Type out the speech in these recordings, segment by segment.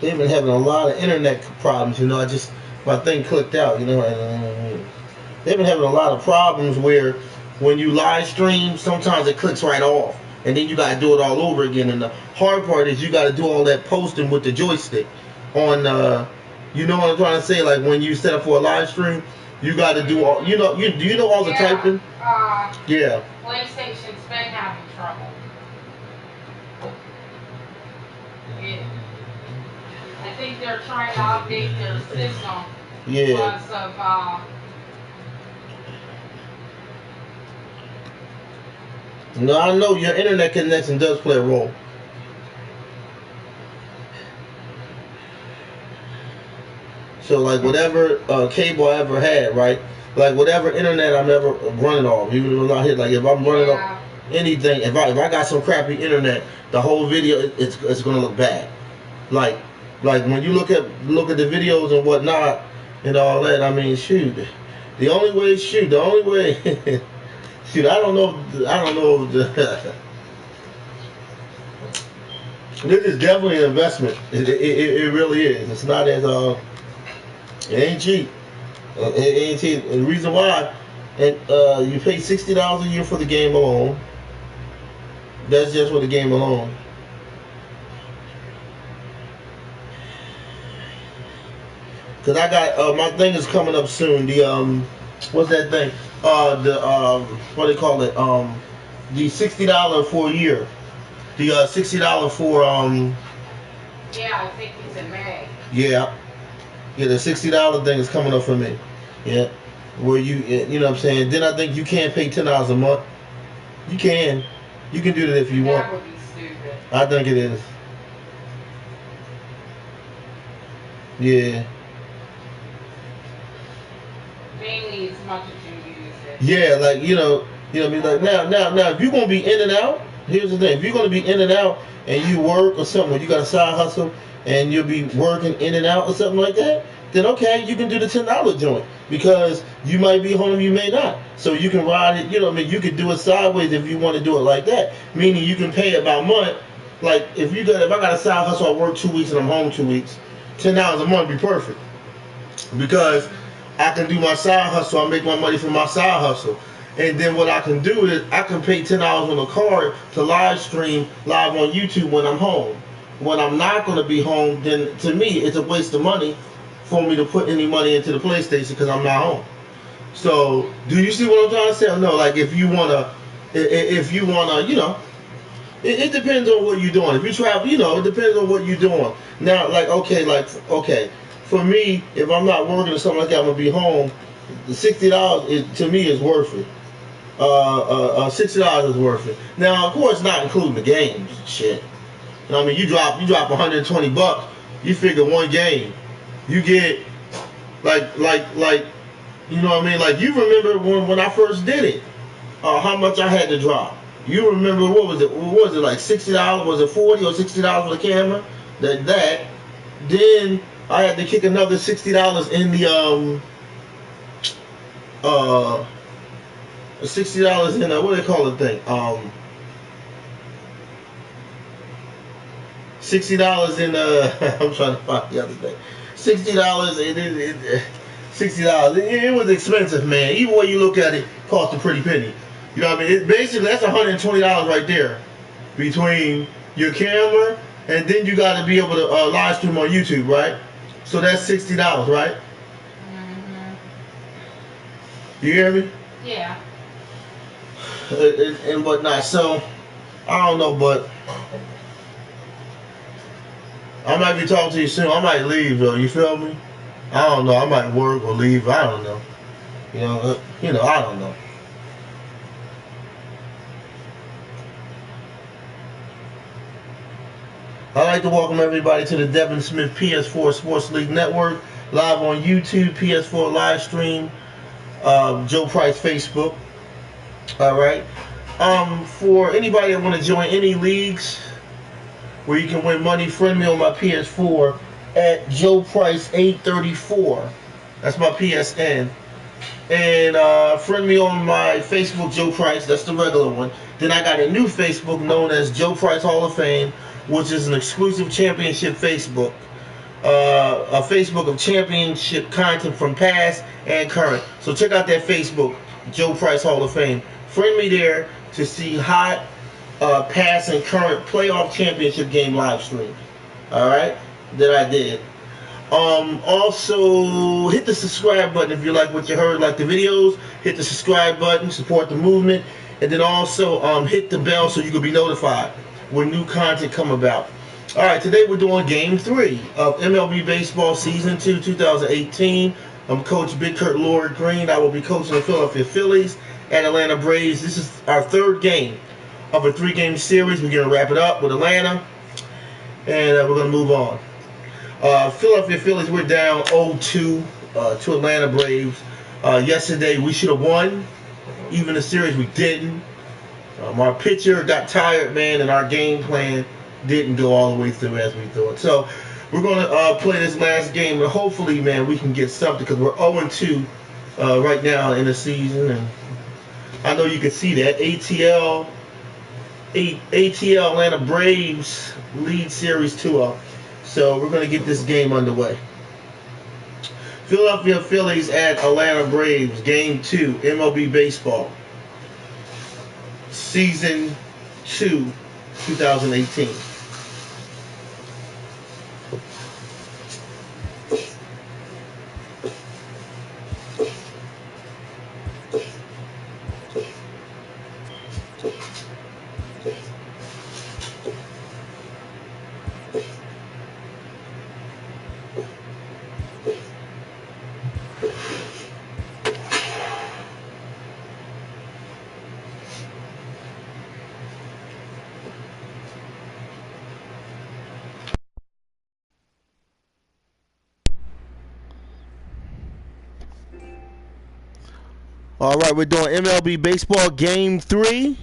they've been having a lot of internet problems. You know, my thing clicked out. You know, they've been having a lot of problems where when you live stream, sometimes it clicks right off, and then you got to do it all over again. And the hard part is you got to do all that posting with the joystick on. You know what I'm trying to say? Like when you set up for a live stream, you got to do all. You know, do you know all the typing? Yeah. PlayStation's been having trouble. I think they're trying to update their system because of No, I know your internet connection does play a role. So like whatever cable I ever had, right? Like whatever internet I'm ever running off, even if I'm not here, like if I'm running off anything, if I got some crappy internet, the whole video it's gonna look bad. Like when you look at the videos and whatnot and all that, I mean, shoot, the only way, shoot, I don't know. This is definitely an investment. It really is. It's not as it ain't cheap. It ain't cheap. And the reason why, and you pay $60 a year for the game alone. That's just for the game alone. Cause I got my thing is coming up soon. The what's that thing? What do they call it? The $60 for a year. The $60 for Yeah, I think it's in May. Yeah, the $60 thing is coming up for me. Yeah, where you know what I'm saying. Then I think you can't pay $10 a month. You can do that if you want. That would be stupid. I think it is. Yeah. Mainly as much as you use it. Yeah, like you know what I mean. Like now, if you're gonna be in and out, here's the thing: if you're gonna be in and out and you work or something, or you got a side hustle and you'll be working in and out or something like that, then okay, you can do the $10 joint because you might be home, you may not. So you can ride it. You know what I mean? You can do it sideways if you want to do it like that. Meaning you can pay it by month. Like if I got a side hustle, I work 2 weeks and I'm home 2 weeks. $10 a month would be perfect because I can do my side hustle. I make my money from my side hustle. And then what I can do is I can pay $10 on a card to live stream live on YouTube when I'm home. When I'm not going to be home, then to me it's a waste of money for me to put any money into the PlayStation because I'm not home. So do you see what I'm trying to say? No, like if you wanna, you know, it depends on what you're doing. If you travel, you know, it depends on what you're doing. Now, okay, for me, if I'm not working or something like that, I'm gonna be home. The $60 to me is worth it. $60 is worth it. Now, of course, not including the games, shit. You know what I mean? You drop $120. You figure one game, you get like you know what I mean? Like you remember when I first did it, how much I had to drop. You remember what was it? Like $60? Was it $40 or $60 for the camera? That. Then I had to kick another $60 in the $60 in what do they call the thing? $60 in I'm trying to find the other thing. $60 $60. It was expensive, man. Even when you look at it, it cost a pretty penny. You know what I mean? Basically that's $120 right there between your camera and then you got to be able to live stream on YouTube, right? So that's $60, right? Mm-hmm. You hear me? Yeah. And whatnot. So I don't know, but I might be talking to you soon. I might leave though. You feel me? I don't know. I might work or leave. I don't know. You know. I don't know. I'd like to welcome everybody to the Devin Smith PS4 Sports League Network, live on YouTube, PS4 live stream, Joe Price Facebook. All right. For anybody that want to join any leagues where you can win money, friend me on my PS4 at Joe Price 834. That's my PSN. And friend me on my Facebook, Joe Price. That's the regular one. Then I got a new Facebook known as Joe Price Hall of Fame, which is an exclusive championship Facebook. a Facebook of championship content from past and current. So check out that Facebook, Joe Price Hall of Fame. Friend me there to see hot past and current playoff championship game live streams. All right, that I did. Also, hit the subscribe button if you like what you heard, like the videos. Hit the subscribe button, support the movement, and then also hit the bell so you can be notified when new content come about. All right, today we're doing Game 3 of MLB Baseball Season 2, 2018. I'm Coach Big Kurt Lord Green. I will be coaching the Philadelphia Phillies and Atlanta Braves. This is our third game of a 3-game series. We're going to wrap it up with Atlanta, and we're going to move on. Philadelphia Phillies, we're down 0-2 to Atlanta Braves. Yesterday, we should have won. Even the series, we didn't. Our pitcher got tired, man, and our game plan didn't go all the way through as we thought. So we're going to play this last game, and hopefully, man, we can get something because we're 0-2 right now in the season. And I know you can see that. ATL Atlanta Braves lead series 2-0. So we're going to get this game underway. Philadelphia Phillies at Atlanta Braves, Game 2, MLB Baseball, Season 2, 2018. All right, we're doing MLB Baseball Game 3.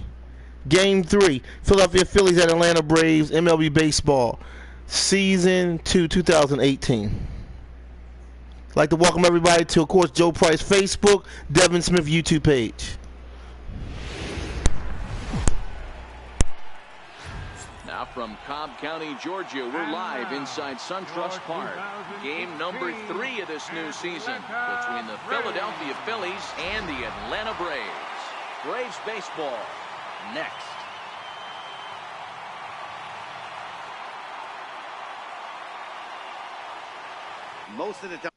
Game 3. Philadelphia Phillies at Atlanta Braves, MLB Baseball, Season 2, 2018. I'd like to welcome everybody to, of course, Joe Price Facebook, Devin Smith YouTube page. Now from Cobb County, Georgia, we're live inside SunTrust Park. Game number 3 of this new season between the Philadelphia Phillies and the Atlanta Braves. Braves baseball next. Most of the time.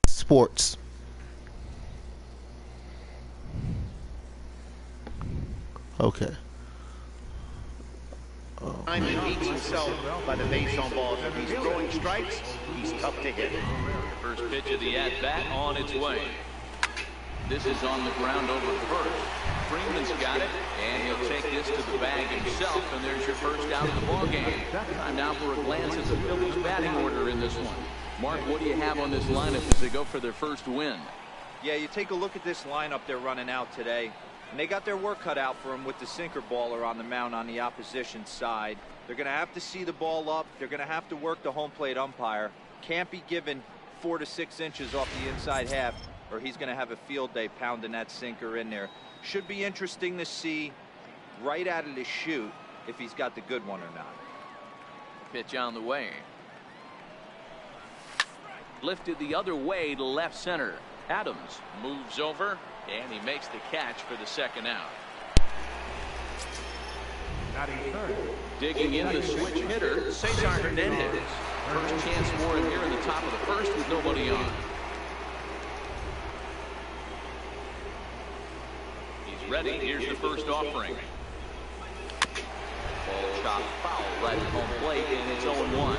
Sports. Okay. Time he beats himself by the base on balls. If he's throwing strikes, he's tough to hit. First pitch of the at-bat on its way. This is on the ground over first. Freeman's got it, and he'll take this to the bag himself, and there's your first out of the ballgame. Time now for a glance at the Phillies batting order in this one. Mark, what do you have on this lineup as they go for their first win? Yeah, you take a look at this lineup they're running out today, and they got their work cut out for them with the sinker baller on the mound on the opposition side. They're going to have to see the ball up. They're going to have to work the home plate umpire. Can't be given 4 to 6 inches off the inside half, or he's going to have a field day pounding that sinker in there. Should be interesting to see right out of the chute if he's got the good one or not. Pitch on the way. Lifted the other way to left center. Adams moves over, and he makes the catch for the second out. Digging in the switch hitter, Cesar Hernandez. First chance for him here in the top of the first with nobody on. He's ready. Here's the first offering. Ball chopped foul right at home plate, and it's 0-1.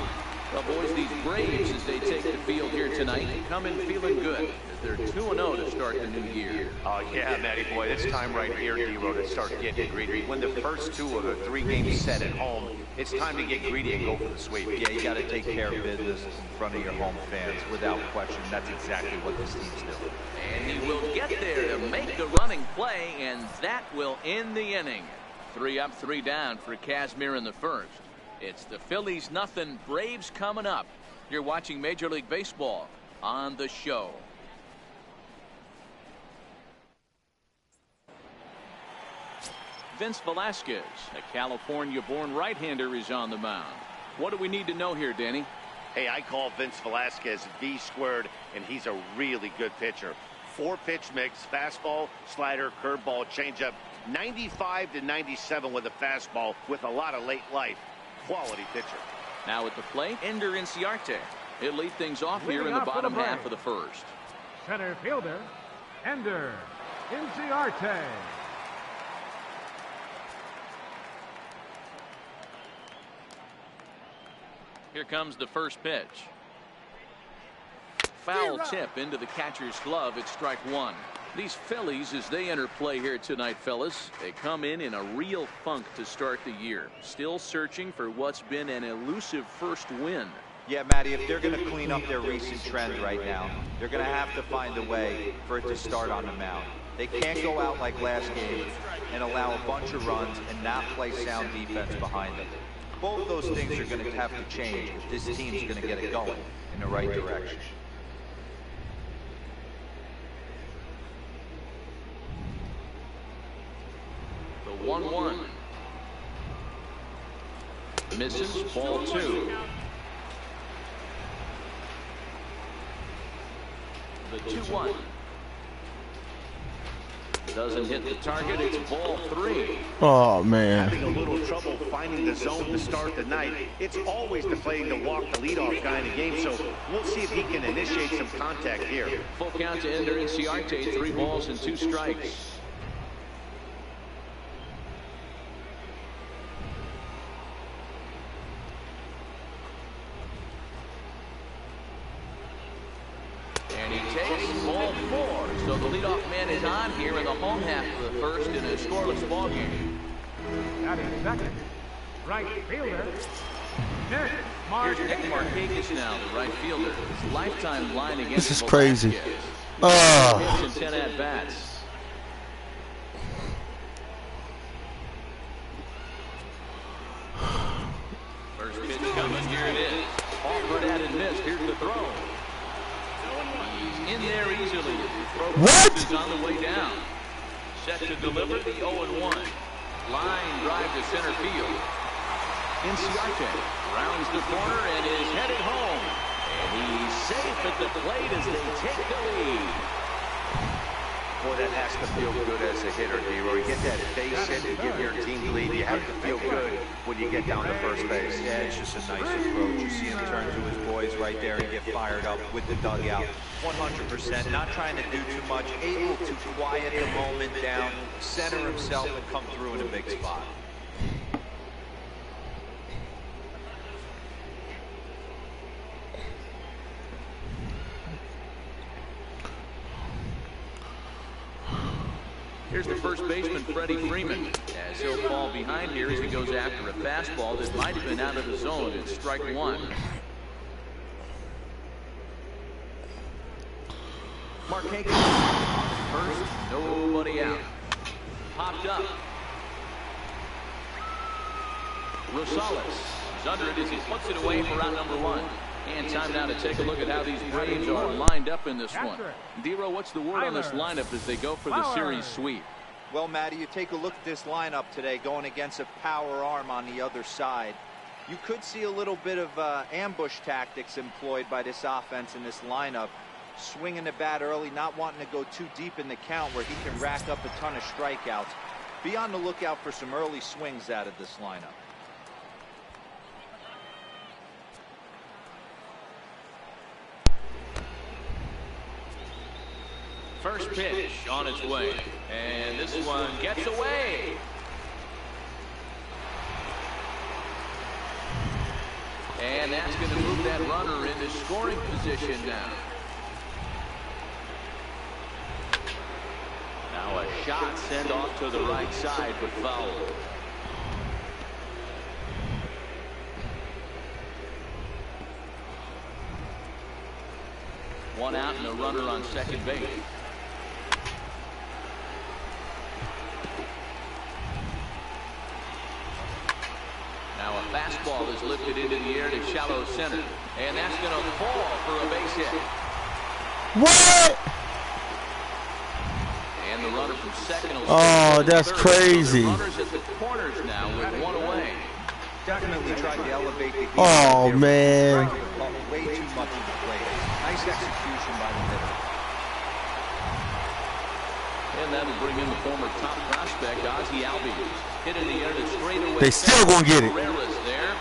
Well, boys, these Braves, as they take the field here tonight, come in feeling good as they're 2-0 to start the new year. Oh, yeah, Matty boy, it's time right here, D-Row, to start getting greedy. Win the first 2 of the 3 games set at home. It's time to get greedy and go for the sweep. Yeah, you got to take care of business in front of your home fans, without question. That's exactly what this team's doing. And he will get there to make the running play, and that will end the inning. 3 up, 3 down for Kazmir in the first. It's the Phillies nothing, Braves coming up. You're watching Major League Baseball on the show. Vince Velasquez, a California-born right-hander, is on the mound. What do we need to know here, Danny? Hey, I call Vince Velasquez V squared, and he's a really good pitcher. 4-pitch mix, fastball, slider, curveball, changeup. 95 to 97 with a fastball with a lot of late life. Quality pitcher. Now at the plate, Ender Inciarte. He'll lead things off here in the bottom half of the first. Center fielder, Ender Inciarte. Here comes the first pitch. Foul tip into the catcher's glove. It's strike 1. These Phillies, as they enter play here tonight, fellas, they come in a real funk to start the year. Still searching for what's been an elusive first win. Yeah, Matty, if they're going to clean up their recent trend right now, they're going to have to find a way for it to start on the mound. They can't go out like last game and allow a bunch of runs and not play sound defense behind them. Both those things are going to have to change if this team's going to get it going in the right direction. The 1-1. Misses, ball 2. The 2-1. Doesn't hit the target. It's ball 3. Oh, man. Having a little trouble finding the zone to start the night. It's always deflating to walk the leadoff guy in the game, so we'll see if he can initiate some contact here. Full count to Ender Inciarte. 3 balls and 2 strikes. And he takes ball 4. So the leadoff man is on here in the home half of the first in a scoreless ball game. Batting second, right fielder, Nick Here's Nick Markakis now, the right fielder. His lifetime line against This is crazy. Hits and 10 at-bats. First pitch coming. Here it is. Offered at and missed. Here's the throw. He's in there easily. What? Is on the way down. Set to deliver the 0-1. Line drive to center field. Inciarte rounds the corner and is headed home. And he's safe at the plate as they take the lead. Boy, that has to feel good as a hitter, D-Roy. You get that base hit to give your team lead. You have to feel good when you get down to first base. Yeah, it's just a nice approach. You see him turn to his boys right there and get fired up with the dugout. 100%, not trying to do too much, able to quiet the moment down, center himself, and come through in a big spot. Here's the first baseman, Freddie Freeman, as he'll fall behind here as he goes after a fastball that might have been out of the zone. It's strike 1. Markakis first, nobody out. Popped up. Rosales is under it as he puts it away for round number 1. And time now to take a look at how these Braves are lined up in this one. D-Row, what's the word on this lineup as they go for the series sweep? Well, Matty, you take a look at this lineup today going against a power arm on the other side. You could see a little bit of ambush tactics employed by this offense in this lineup. Swinging the bat early, not wanting to go too deep in the count where he can rack up a ton of strikeouts. Be on the lookout for some early swings out of this lineup. First pitch on its way, and this one gets away. And that's going to move that runner into scoring position now. Now a shot sent off to the right side, but fouled. One out and a runner on second base. Now a fastball is lifted into the air to shallow center, and that's going to fall for a base hit. What? And the runner from second will that's third. crazy. So the runners at the corners now with one away. Definitely tried to elevate the game. Oh, man. Way too much of the play. Nice execution by the hitter. And that'll bring in the former top prospect, Ozzie Albies. Hit in the air to straightaway. They still gonna get it. Herrera's there.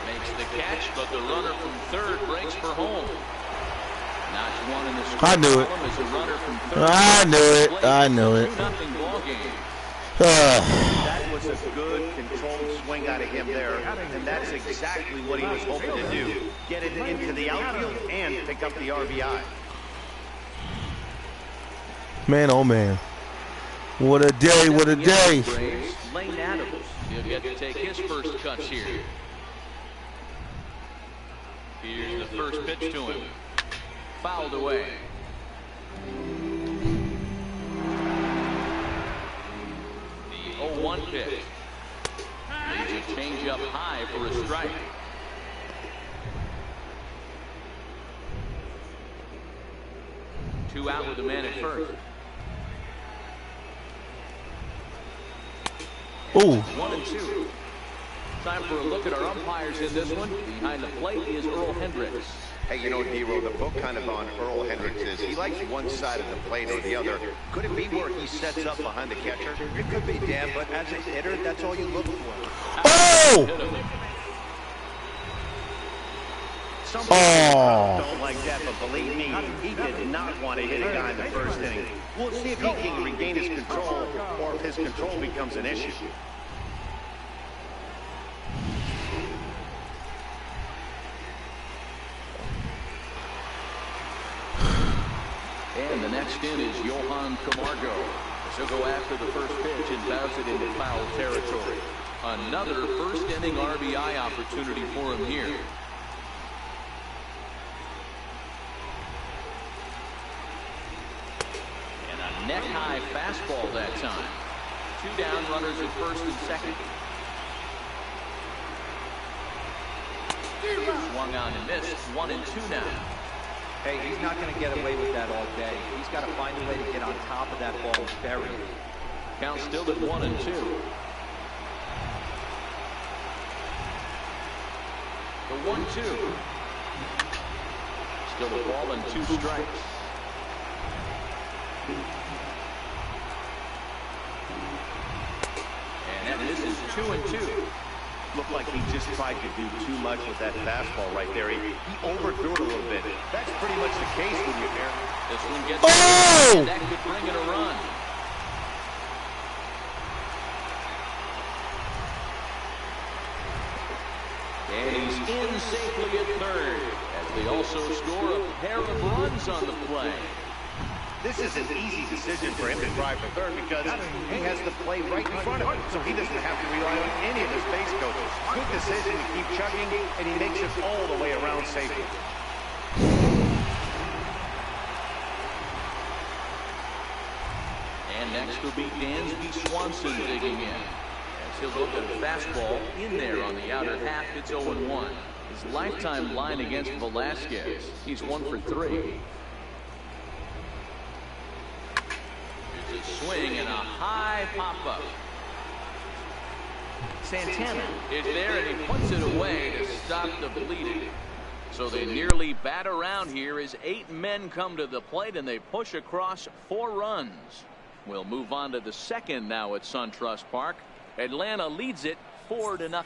Makes the catch, but the runner from third breaks for home. Notch one in the I knew it. As a runner from third. I knew it. I knew it. 2-0 ball game. That was a good, controlled swing out of him there, and that's exactly what he was hoping to do. Get it into the outfield and pick up the RBI. Man, oh man. What a day, what a day. Lane Adams, he'll get to take his first cuts here. Here's the first pitch to him. Fouled away. The 0-1 pitch. Leaves a change-up high for a strike. Two out with the man at first. Ooh. 1-2. Time for a look at our umpires in this one. Behind the plate is Earl Hendricks. Hey, you know, D-Row, the book kind of on Earl Hendricks is he likes one side of the plate or the other. Could it be where he sets up behind the catcher? It could be, Dan, but as a hitter, that's all you look for. Oh! Some people don't like that, but believe me, he did not want to hit a guy in the first inning. We'll see if he can regain his control or if his control becomes an issue. And the next in is Johan Camargo. He'll go after the first pitch and bounce it into foul territory. Another first inning RBI opportunity for him here. And a neck-high fastball that time. Two down, runners at first and second. Swung on and missed. 1-2 now. Hey, he's not going to get away with that all day. He's got to find a way to get on top of that ball and bury it. Count still at 1-2. The 1-2. Still a ball and 2 strikes. And this is 2-2. Looked like he just tried to do too much with that fastball right there. He overthrew it a little bit. That's pretty much the case when you're there. This one gets Oh! that could bring in a run. And he's in safely at third as they also score a pair of runs on the play. This is an easy decision for him to drive for third because he has the play right in front of him, so he doesn't have to rely on any of his base coaches. Good decision to keep chugging, and he makes it all the way around safely. And next will be Dansby Swanson digging in. As he'll look at a fastball in there on the outer half, it's 0-1. His lifetime line against Velasquez, he's 1 for 3. swing and a high pop-up. Santana is there, and he puts it away to stop the bleeding. So they nearly bat around here as 8 men come to the plate, and they push across 4 runs. We'll move on to the second now at SunTrust Park. Atlanta leads it 4-0.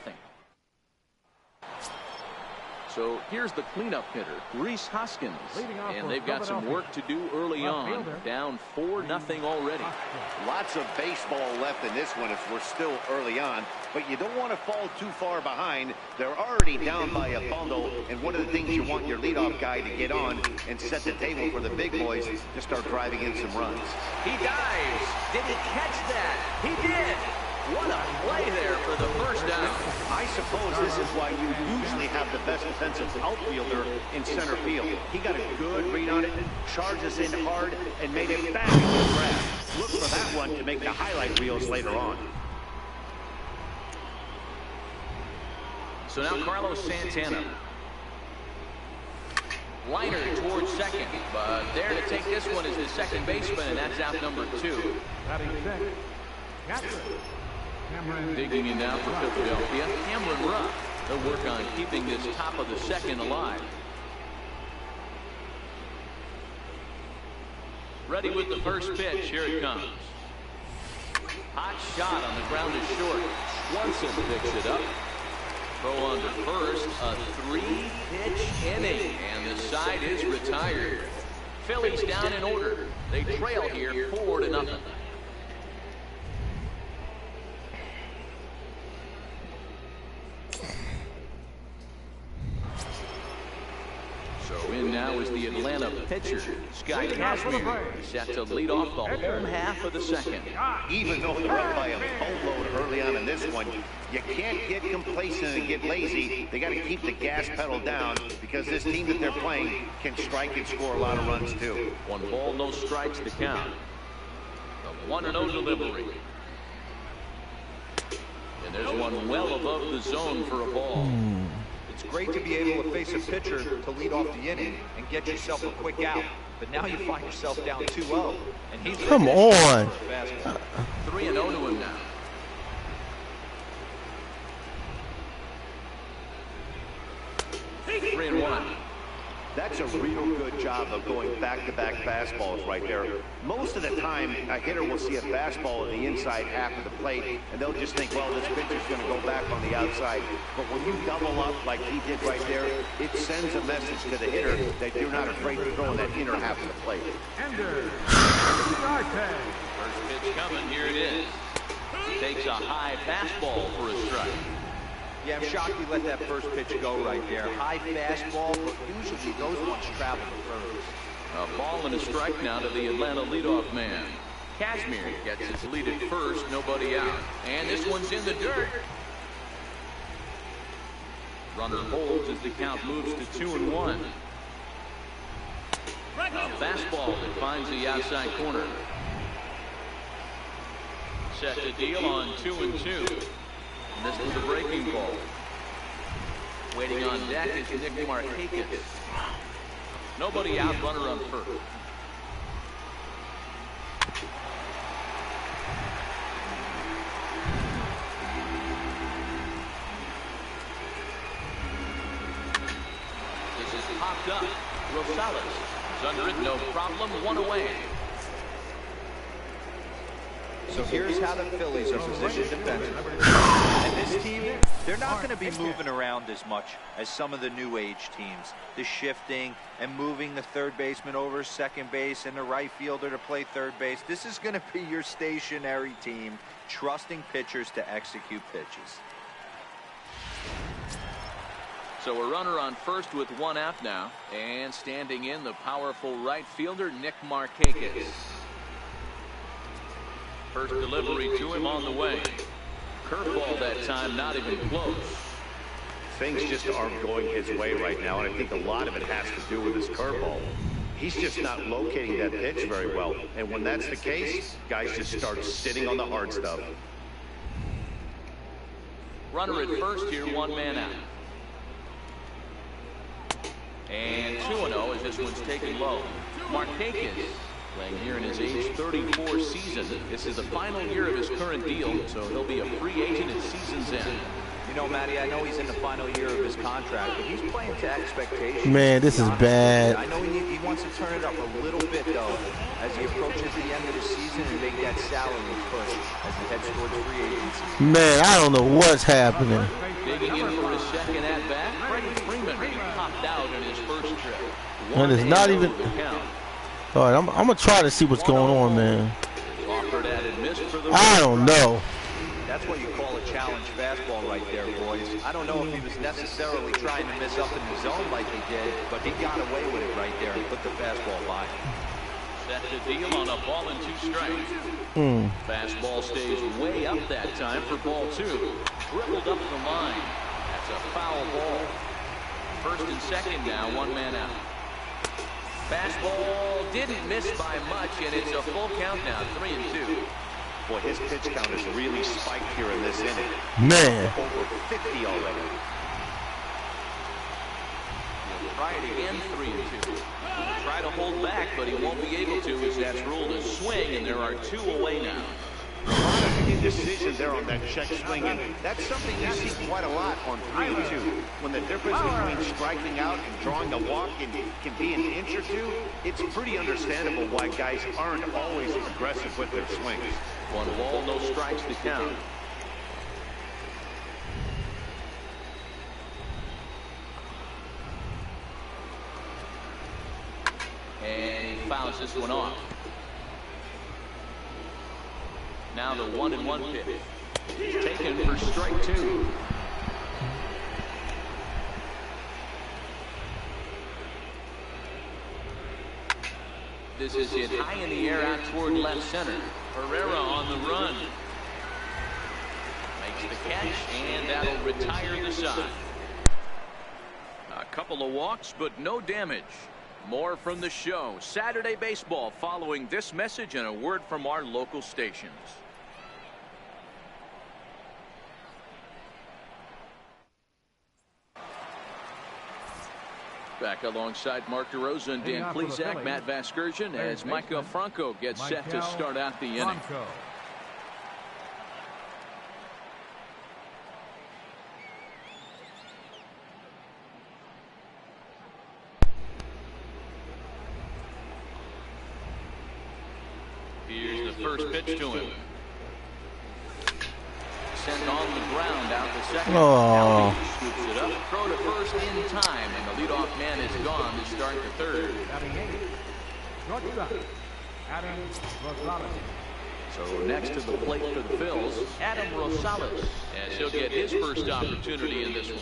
So here's the cleanup hitter, Rhys Hoskins, and they've got some work to do early on. Down 4-0 already. Lots of baseball left in this one if we're still early on, but you don't want to fall too far behind. They're already down by a bundle, and one of the things you want your leadoff guy to get on and set the table for the big boys to start driving in some runs. He dives. Did he catch that? He did. What a play there for the first down. I suppose this is why you usually have the best defensive outfielder in center field. He got a good read on it, charges in hard, and made it back into the grab. Look for that one to make the highlight reels later on. So now Carlos Santana. Liner towards second, but there to take this one is the second baseman, and that's out number 2. Digging in now for Philadelphia, Cameron Ruff. They'll work on keeping this top of the second alive. Ready with the first pitch. Here it comes. Hot shot on the ground is short. Swanson picks it up. Throw on to first. A 3-pitch inning, and the side is retired. Phillies down in order. They trail here 4-0. So in now is the Atlanta pitcher, Scott Kazmir, set to lead off the home half of the second. Even though they're up by a boatload early on in this one, you can't get complacent and get lazy. They got to keep the gas pedal down because this team that they're playing can strike and score a lot of runs too. 1 ball, no strikes to count. The 1-0 delivery. And there's one well above the zone for a ball. It's great to be able to face a pitcher to lead off the inning and get yourself a quick out. But now you find yourself down 2-0. And he's come on. 3-0 to him now. Three and one. That's a real good job of going back-to-back fastballs right there. Most of the time, a hitter will see a fastball in the inside half of the plate, and they'll just think, well, this pitcher's going to go back on the outside. But when you double up like he did right there, it sends a message to the hitter that you're not afraid to throw in that inner half of the plate. First pitch coming. Here it is. Takes a high fastball for a strike. Yeah, I'm shocked he let that first pitch go right there. High fastball, but usually those ones travel to first. A ball and a strike now to the Atlanta leadoff man. Kazmir gets his lead at first, nobody out. And this one's in the dirt. Runner holds as the count moves to 2-1. A fastball that finds the outside corner. Set to deal on 2-2. This was a breaking ball. Waiting on deck is Nick Markakis. Nobody out, runner on first. This is popped up. Rosales is under it, no problem, 1 away. So here's how the Phillies are positioned defensively. And this team, they're not going to be moving around as much as some of the new age teams. The shifting and moving the third baseman over second base and the right fielder to play third base. This is going to be your stationary team, trusting pitchers to execute pitches. So a runner on first with 1 out now. And standing in, the powerful right fielder, Nick Markakis. First delivery to him on the way. Curveball that time, not even close. Things just aren't going his way right now, and I think a lot of it has to do with his curveball. He's just not locating that pitch very well, and when that's the case, guys just start sitting on the hard stuff. Runner at first here, 1 man out. And 2-0 as this one's taken low. Markakis Playing here in his age 34 season. This is the final year of his current deal, so he'll be a free agent at season's end. You know, Matty, I know he's in the final year of his contract, but he's playing to expectations. Man, this is bad. I know he wants to turn it up a little bit, though, as he approaches the end of the season and make that salary push as he heads towards free agency. Man, I don't know what's happening. Digging in for his second at-bat, Freeman popped out in his first trip. And it's not even... All right, I'm going to try to see what's going on, man. I don't know. That's what you call a challenge fastball right there, boys. I don't know if he was necessarily trying to miss up in the zone like he did, but he got away with it right there and put the fastball by. Set the deal on a ball and 2 strikes. Fastball stays way up that time for ball 2. Dribbled up the line. That's a foul ball. First and second now, 1 man out. Fastball didn't miss by much, and it's a full count now, 3-2. Boy, his pitch count has really spiked here in this inning. Man. Over 50 already. He'll try it again, 3-2. Try to hold back, but he won't be able to as that's ruled a swing, and there are 2 away now. A lot of indecision there on that check swing, and that's something you see quite a lot on 3-2. When the difference between striking out and drawing a walk can be an inch or 2, it's pretty understandable why guys aren't always aggressive with their swings. 1 ball, no strikes to count. And he fouls this one off. Now the 1-1 pitch. Taken for strike 2. This is hit high in the air out toward left center. Herrera on the run. Makes the catch, and that'll retire the side. A couple of walks, but no damage. More from the show. Saturday Baseball following this message and a word from our local stations. Back alongside Mark DeRosa and Dan Plesac, Matt Vasgersian, as Michael Franco gets set to start out the inning. Here's the first pitch to him. Sent on the ground out to second. Oh. Scoops it up, throw to first in time, and the leadoff man is gone to start the third. So next to the plate for the Phillies, Adam Rosales, as he'll get his first opportunity in this one.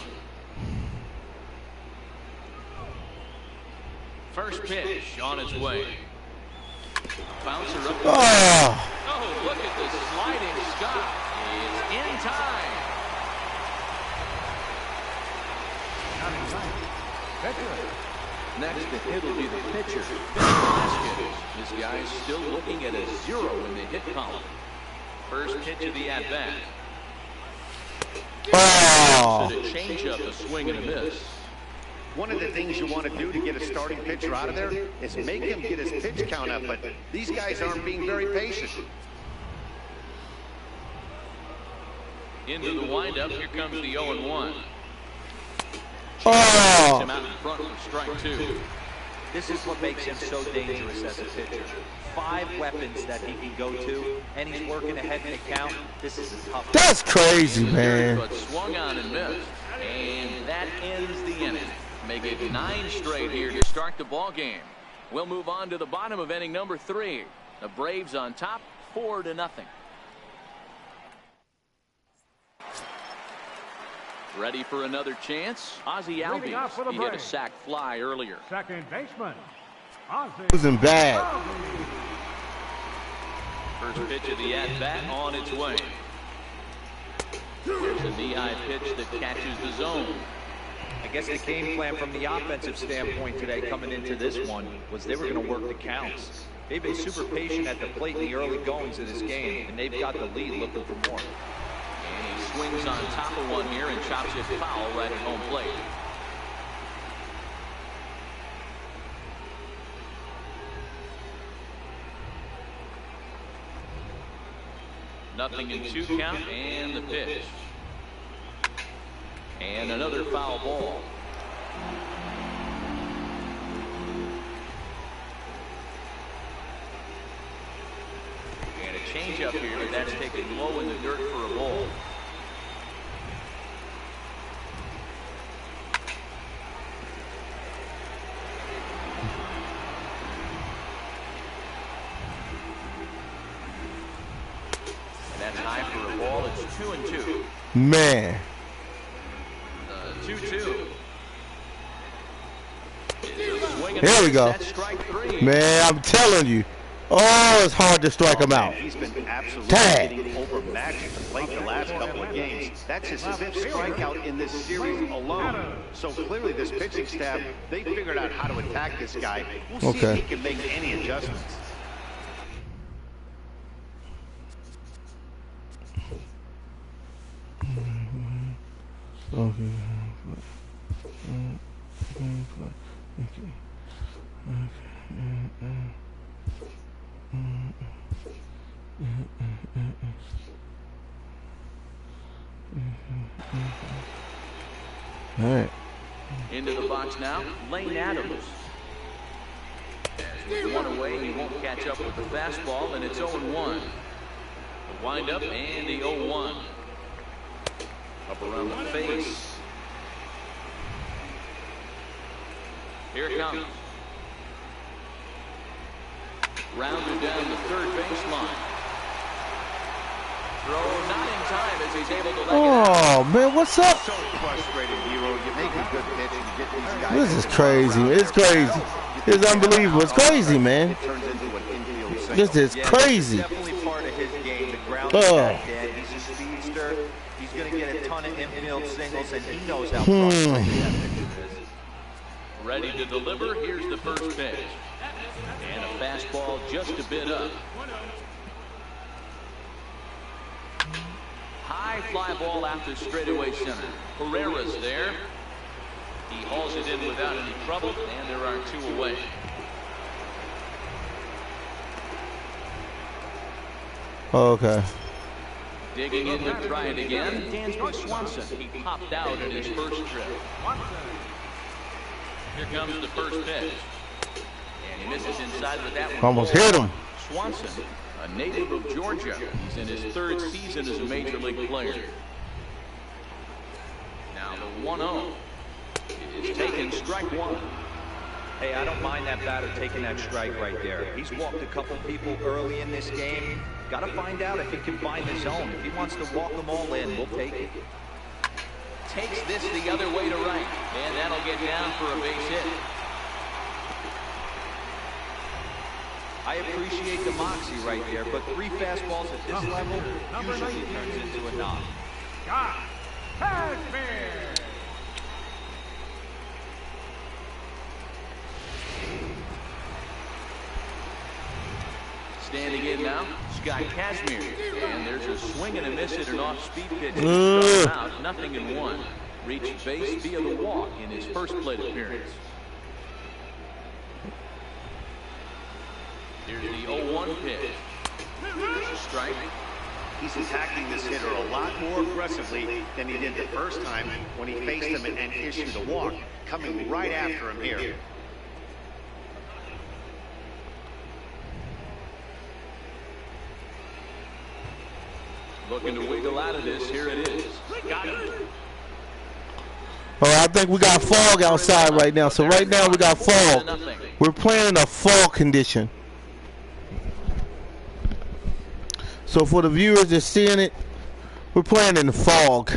First pitch on its way. Bouncer up. Oh, look at the sliding stop. It's in time. Next to hit will be the pitcher. This guy's still looking at a 0 in the hit column. First pitch of the at-bat. A change-up, a swing and a miss. One of the things you want to do to get a starting pitcher out of there is make him get his pitch count up, but these guys aren't being very patient. Into the windup, here comes the 0-1. Him out in front for strike 2. This is what makes him so dangerous as a pitcher. 5 weapons that he can go to, and he's working ahead in the count. This is a tough. That's crazy, man. But swung on and missed, and that ends the inning. Make it 9 straight here to start the ball game. We'll move on to the bottom of inning number 3. The Braves on top, 4-0. Ready for another chance? Ozzie Albies. He hit a sac fly earlier. Second baseman, Ozzie. Wasn't bad. First pitch of the at-bat on its way. There's a knee-high pitch that catches the zone. I guess the game plan from the offensive standpoint today coming into this one was they were going to work the counts. They've been super patient at the plate in the early goings of this game, and they've got the lead looking for more. And he swings on top of one here and chops it foul right at home plate. 0-2 count, and the pitch. And another foul ball. And a changeup here, but that's taken low in the dirt for a ball. That's high for a ball. It's 2-2. Man. 2-2. Here we go. Man, I'm telling you. Oh, it's hard to strike him out. He's been absolutely getting overmatched at the plate the last couple of games. That's his 5th strikeout in this series alone. So clearly this pitching staff, they figured out how to attack this guy. We'll see if he can make any adjustments. Okay. All right. Into the box now, Lane Adams. With one away, he won't catch up with the fastball, and it's 0-1. The windup and the 0-1. Up around the face. Here it comes. Rounded down the third baseline. Throw not in time as he's able to leg it out. Oh, man, what's up? So frustrated, Hero. You make a good pitch and you get these guys. This is crazy. It's crazy. It's unbelievable. It's crazy, man. It turns into an infield single. This is crazy. Definitely part of his game. The ground is back dead. He's a speedster. He's going to get a ton of infield singles, and he knows how frustrating that pitcher is. Ready to deliver. Here's the first pitch. And a fastball just a bit up. High fly ball out to straightaway center. Herrera's there. He hauls it in without any trouble, and there are 2 away. Okay. Digging in to try it again. Dansby Swanson. He popped out in his first trip. Here comes the first pitch. And he misses inside with that one. Almost hit him. Swanson, a native of Georgia. He's in his 3rd season as a major league player. Now the 1-0. It's taken strike 1. Hey, I don't mind that batter taking that strike right there. He's walked a couple people early in this game. Got to find out if he can find the zone. If he wants to walk them all in, we'll take it. Takes this the other way to right, and that'll get down for a base hit. I appreciate the moxie right there, but 3 fastballs at this level usually turns into a knock. Standing in now, Scott Kazmir. And there's a swing and a miss at an off-speed pitch. Out, 0-1. Reached base via the walk in his first plate appearance. Here's the 0-1 pitch. There's a strike. He's attacking this hitter a lot more aggressively than he did the first time when he faced him and issued a walk. Coming right after him here. Looking to wiggle out of this. Here it is. Got it. Oh, I think we got fog outside right now. So right now we got fog. We're playing in a fog condition. So for the viewers that's seeing it, we're playing in the fog.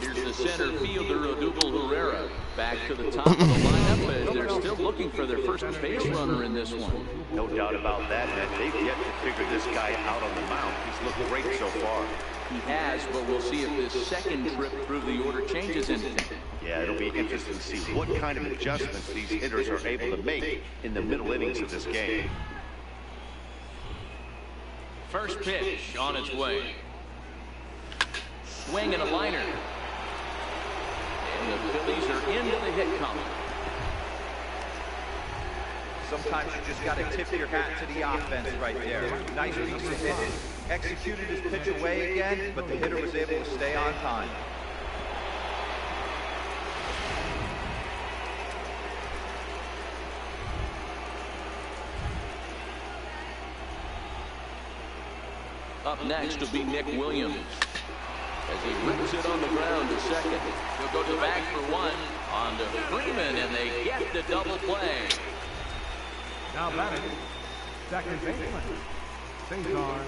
Here's the center fielder, Odubel Herrera, back to the top of the lineup as they're still looking for their first base runner in this one. No doubt about that, man. They've yet to figure this guy out on the mound. He's looked great so far. He has, but we'll see if this second trip through the order changes anything. Yeah, it'll be interesting to see what kind of adjustments these hitters are able to make in the middle innings of this game. First pitch on its way. Swing and a liner. And the Phillies are into the hit column. Sometimes you just got to tip your hat to the offense right there. Nice piece of hitting. Executed his pitch away again, but the hitter was able to stay on time. Up next will be Nick Williams. As he rips it on the ground to second. He'll go to back for one. On to Freeman, and they get the double play. Now batting, second baseman, Cesar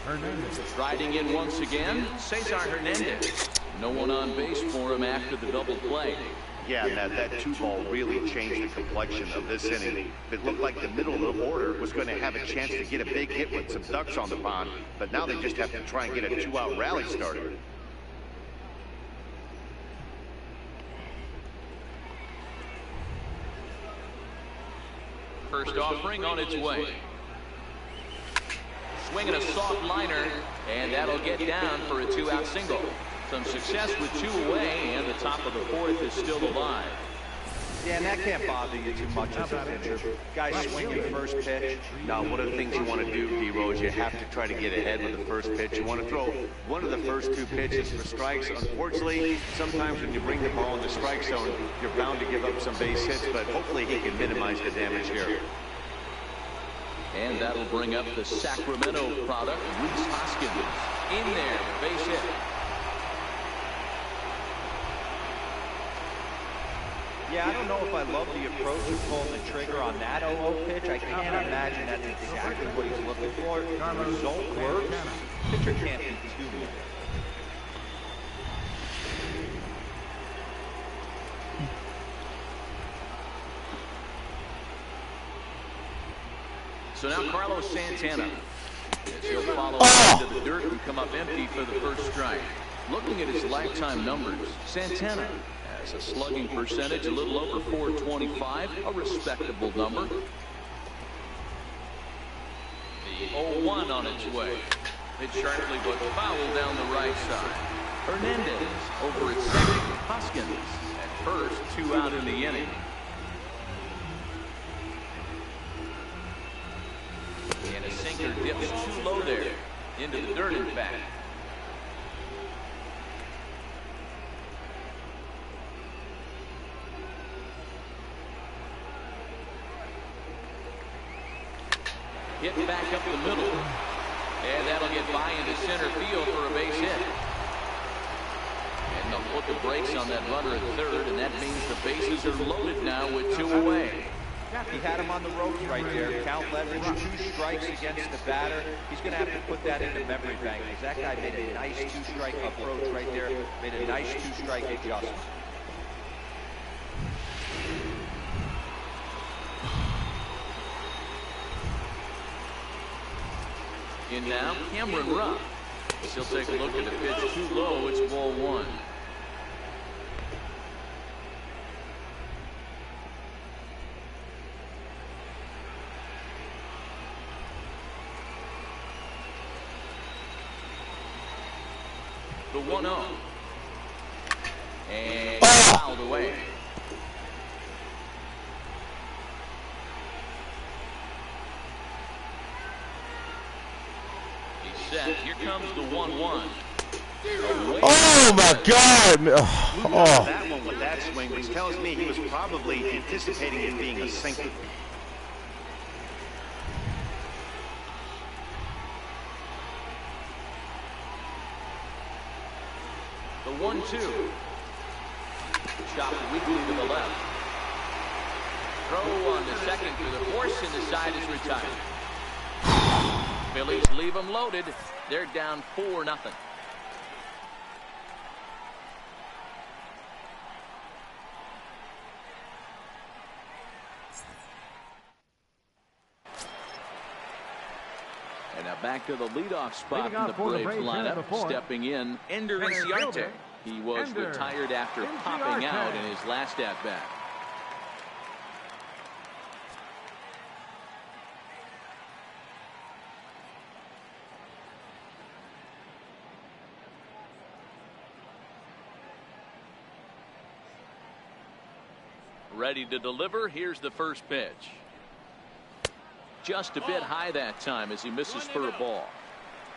Hernandez. Riding in once again, Cesar Hernandez. No one on base for him after the double play. Yeah, that 2-ball really changed the complexion of this inning. It looked like the middle of the order was going to have a chance to get a big hit with some ducks on the pond, but now they just have to try and get a 2-out rally started. First offering on its way. Swinging a soft liner, and that'll get down for a 2-out single. Some success with 2 away, and the top of the 4th is still alive. Yeah, and that can't bother you too much as a pitcher. Guys swinging first pitch. Now, one of the things you want to do, D-Row, is you have to try to get ahead with the first pitch. You want to throw one of the first 2 pitches for strikes. Unfortunately, sometimes when you bring the ball in the strike zone, you're bound to give up some base hits, but hopefully he can minimize the damage here. And that'll bring up the Sacramento product, Rhys Hoskins. In there, base hit. Yeah, I don't know if I love the approach of pulling the trigger on that 0-0 pitch. I can't imagine that's exactly what he's looking for. The result works. Pitcher can't be too good. So now Carlos Santana. As he'll follow into the dirt and come up empty for the first strike. Looking at his lifetime numbers, Santana has a slugging percentage a little over .425, a respectable number. The 0-1 on its way. Hit sharply but foul down the right side. Hernandez over at second. Hoskins at first, 2 out in the inning. And a sinker dips too low there. Into the dirt, in fact. Hit back up the middle. And that'll get by into center field for a base hit. And they'll put the brakes on that runner at third, and that means the bases are loaded now with 2 away. He had him on the ropes right there. Count leverage, 2 strikes against the batter. He's going to have to put that into memory bank, because that guy made a nice 2-strike approach right there. Made a nice 2-strike adjustment. In now, Cameron Rupp. He'll take a look at the pitch too low. It's ball 1. The 1-0. And fouled away. Set. Here comes the 1-1. Oh my God! That one with that swing, which tells me he was probably anticipating it being a sinker. The 1-2. Chopped weakly to the left. Throw on the second to the force, and the side is retired. Phillies leave them loaded. They're down 4-0. And now back to the leadoff spot in the Braves lineup. Stepping in, Ender Inciarte. He was retired after popping out in his last at-bat. Ready to deliver. Here's the first pitch. Just a bit high that time as he misses for a ball.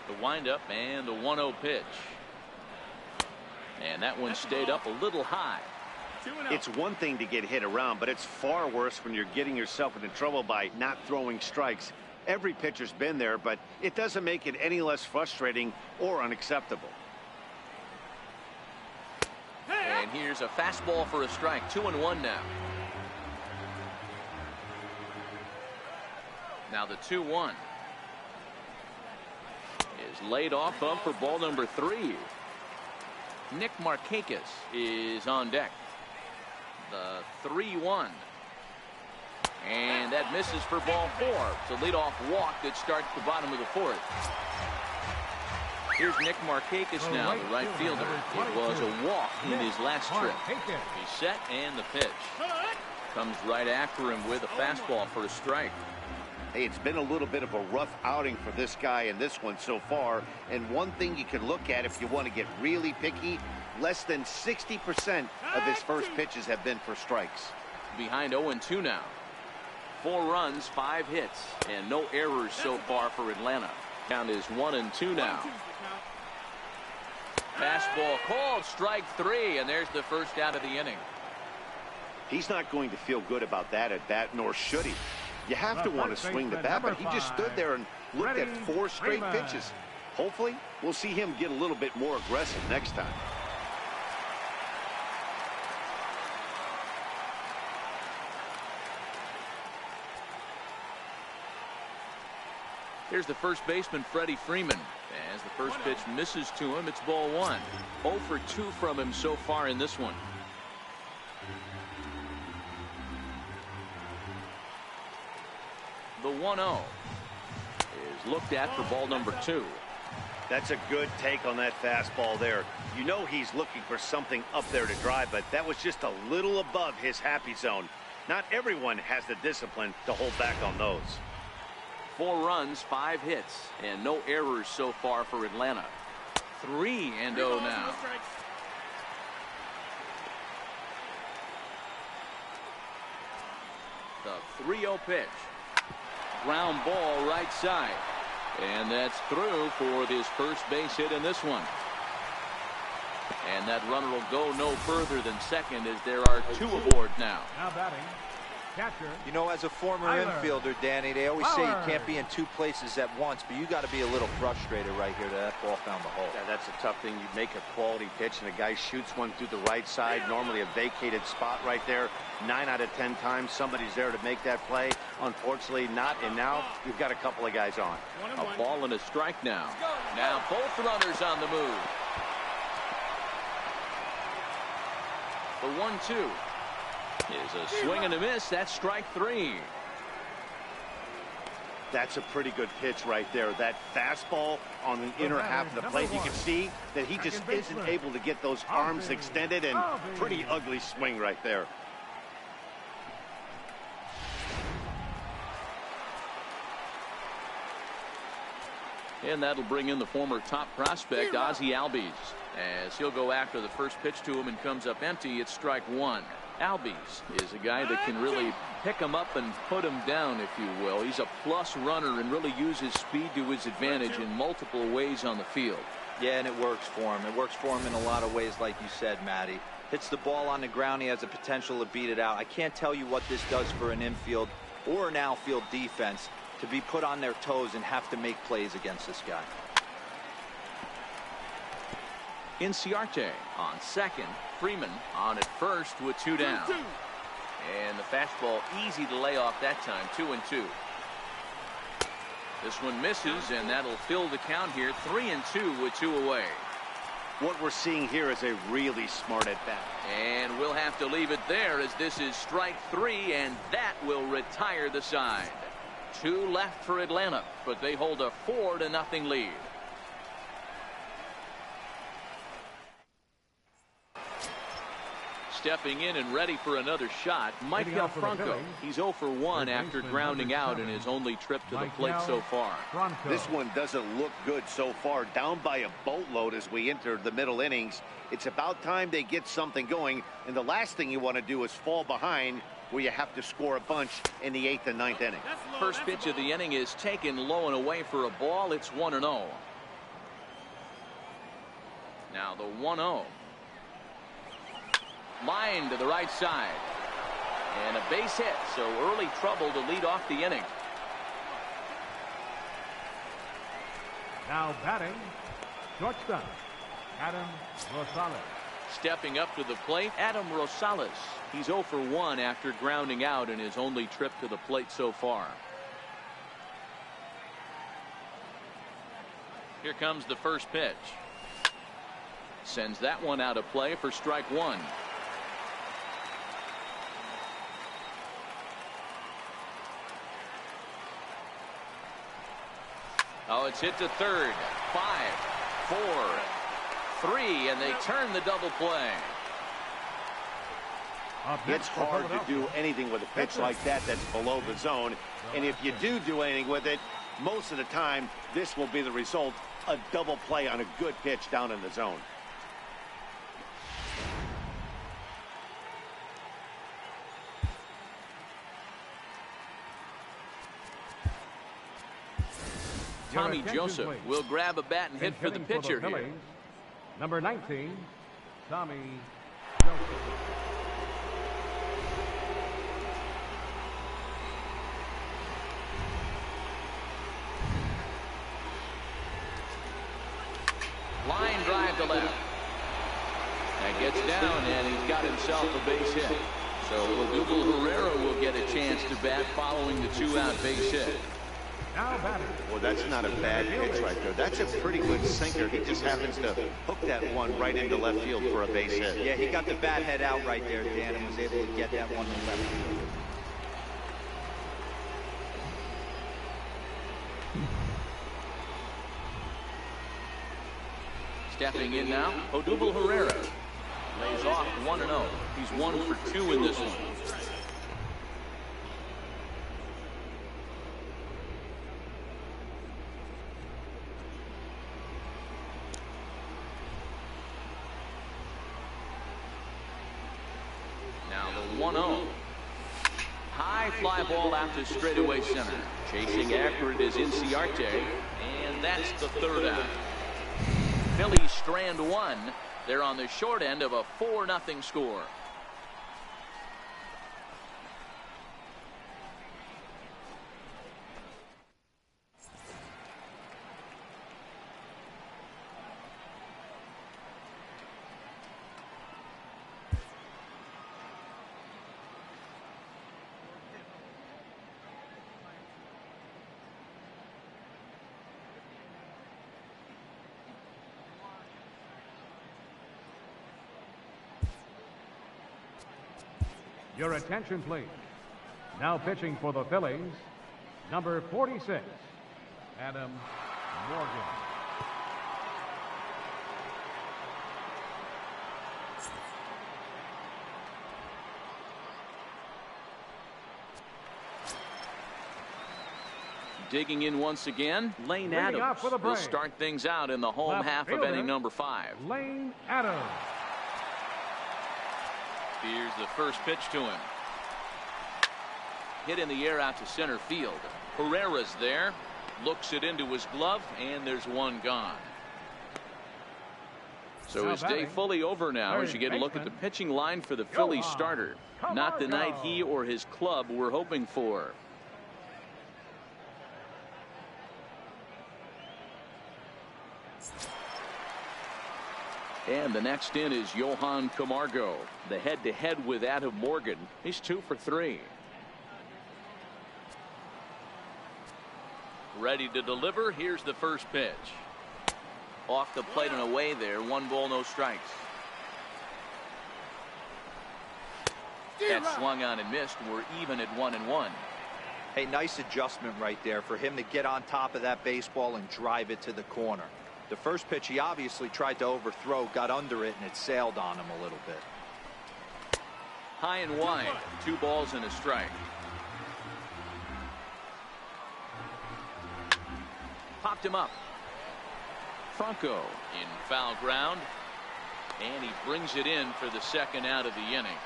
The windup and the 1-0 pitch. And that one stayed up a little high. It's one thing to get hit around, but it's far worse when you're getting yourself into trouble by not throwing strikes. Every pitcher's been there, but it doesn't make it any less frustrating or unacceptable. And here's a fastball for a strike. 2-1 now. Now the 2-1 is laid off up for ball number 3. Nick Markakis is on deck. The 3-1. And that misses for ball 4. It's a leadoff walk that starts the bottom of the 4th. Here's Nick Markakis now, the right fielder. It was a walk in his last trip. He's set and the pitch. Comes right after him with a fastball for a strike. Hey, it's been a little bit of a rough outing for this guy in this one so far. And one thing you can look at if you want to get really picky, less than 60% of his first pitches have been for strikes. Behind 0-2 now. 4 runs, 5 hits, and no errors so far for Atlanta. Count is 1-2 now. Fastball called, strike 3, and there's the first out of the inning. He's not going to feel good about that at bat, nor should he. You have to want to swing the bat, but he just stood there and looked at 4 straight pitches. Hopefully, we'll see him get a little bit more aggressive next time. Here's the first baseman, Freddie Freeman. As the first pitch misses to him, it's ball 1. 0 for 2 from him so far in this one. The 1-0 is looked at for ball number 2. That's a good take on that fastball there. You know he's looking for something up there to drive, but that was just a little above his happy zone. Not everyone has the discipline to hold back on those. 4 runs, 5 hits, and no errors so far for Atlanta. 3-0 now. The 3-0 pitch. Ground ball right side. And that's through for his first base hit in this one. And that runner will go no further than second as there are 2 aboard now. Now batting. Catcher. You know, as a former infielder, Danny, they always say you can't be in 2 places at once, but you got to be a little frustrated right here that ball found the hole. Yeah, that's a tough thing. You make a quality pitch and a guy shoots one through the right side, normally a vacated spot right there. 9 out of 10 times somebody's there to make that play. Unfortunately not, and now you've got a couple of guys on. A ball and a strike now. Now both runners on the move. The 1-2 is a swing and a miss. That's strike 3. That's a pretty good pitch right there. That fastball on the inner half of the plate. You can see that he just isn't able to get those arms extended, and pretty ugly swing right there. And that'll bring in the former top prospect, Ozzie Albies. As he'll go after the first pitch to him and comes up empty, it's strike 1. Albies is a guy that can really pick him up and put him down, if you will. He's a plus runner and really uses speed to his advantage in multiple ways on the field. Yeah, and it works for him. It works for him in a lot of ways, like you said, Matty. Hits the ball on the ground. He has the potential to beat it out. I can't tell you what this does for an infield or an outfield defense to be put on their toes and have to make plays against this guy. Inciarte on second. Freeman on at first with 2 down. And the fastball easy to lay off that time. 2-2. This one misses, and that'll fill the count here. 3-2 with 2 away. What we're seeing here is a really smart at bat. And we'll have to leave it there as this is strike 3, and that will retire the side. 2 left for Atlanta, but they hold a 4-0 lead. Stepping in and ready for another shot, Michael Franco. He's 0 for 1 after grounding out in his only trip to the plate so far. This one doesn't look good so far. Down by a boatload as we enter the middle innings. It's about time they get something going, and the last thing you want to do is fall behind where you have to score a bunch in the 8th and 9th inning. First pitch of the inning is taken low and away for a ball. It's 1-0. Now the 1-0. Line to the right side. And a base hit, so early trouble to lead off the inning. Now batting, shortstop, Adam Rosales. Stepping up to the plate, Adam Rosales. He's 0 for 1 after grounding out in his only trip to the plate so far. Here comes the first pitch. Sends that one out of play for strike 1. Oh, it's hit to third. 5, 4, 3, and they turn the double play. It's hard to do anything with a pitch like that that's below the zone. And if you do anything with it, most of the time, this will be the result. A double play on a good pitch down in the zone. Tommy Joseph will grab a bat and hit for the pitcher here. Number 19, Tommy Joseph. Line drive to left. That gets down, and he's got himself a base hit. So Odubel Herrera will get a chance to bat following the 2-out base hit. Well, that's not a bad pitch right there. That's a pretty good sinker. He just happens to hook that one right into left field for a base hit. Yeah, he got the bat head out right there, Dan, and was able to get that one to left field. Stepping in now, Odubel Herrera lays off 1-0. He's 1 for 2 in this one. Now the 1-0. High fly ball out to straightaway center. Chasing after it is Inciarte, and that's the 3rd out. Phillies strand 1. They're on the short end of a 4-0 score. Your attention, please. Now pitching for the Phillies, number 46, Adam Morgan. Digging in once again, Lane Adams will start things out in the home half of inning number 5. Lane Adams. Here's the first pitch to him. Hit in the air out to center field. Herrera's there. Looks it into his glove, and there's one gone. So his day fully over now as you get a look at the pitching line for the Phillies starter. Not the night he or his club were hoping for. And the next in is Johan Camargo. The head-to-head with Adam Morgan. He's 2 for 3. Ready to deliver. Here's the first pitch. Off the plate and away there. 1 ball, no strikes. That swung on and missed. We're even at 1-1. Hey, nice adjustment right there for him to get on top of that baseball and drive it to the corner. The first pitch he obviously tried to overthrow, got under it, and it sailed on him a little bit. High and wide. 2 balls and a strike. Popped him up. Franco in foul ground. And he brings it in for the 2nd out of the inning.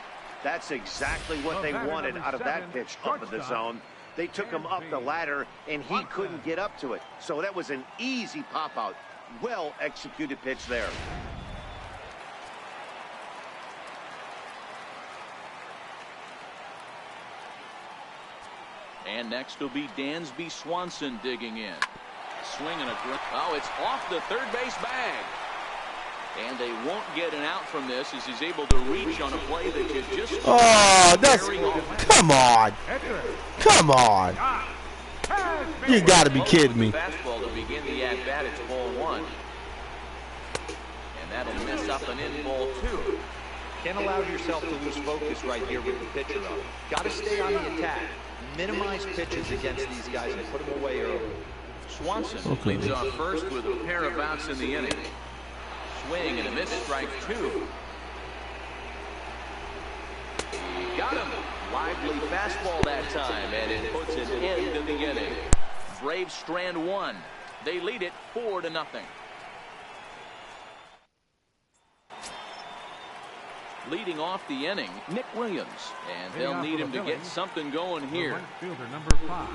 That's exactly what they wanted out of that pitch up in the zone. They took him up the ladder, and he couldn't get up to it. So that was an easy pop-out. Well-executed pitch there. And next will be Dansby Swanson digging in. Swinging a oh, it's off the third base bag. And they won't get an out from this as he's able to reach on a play that you just oh, that's come on. Come on. You got to be kidding me. Fastball to begin the at bat. It's ball one. And that'll mess up an in ball two. Can't allow yourself to lose focus right here with the pitcher up. Got to stay on the attack. Minimize pitches against these guys and put them away early. Swanson leads off first with a pair of outs in the inning. Swing and a miss, strike two. Got him. Lively fastball that time, and it puts an end to the inning. Braves strand one. They lead it 4-0. Leading off the inning, Nick Williams, and they'll need him to get something going here. Fielder number 5,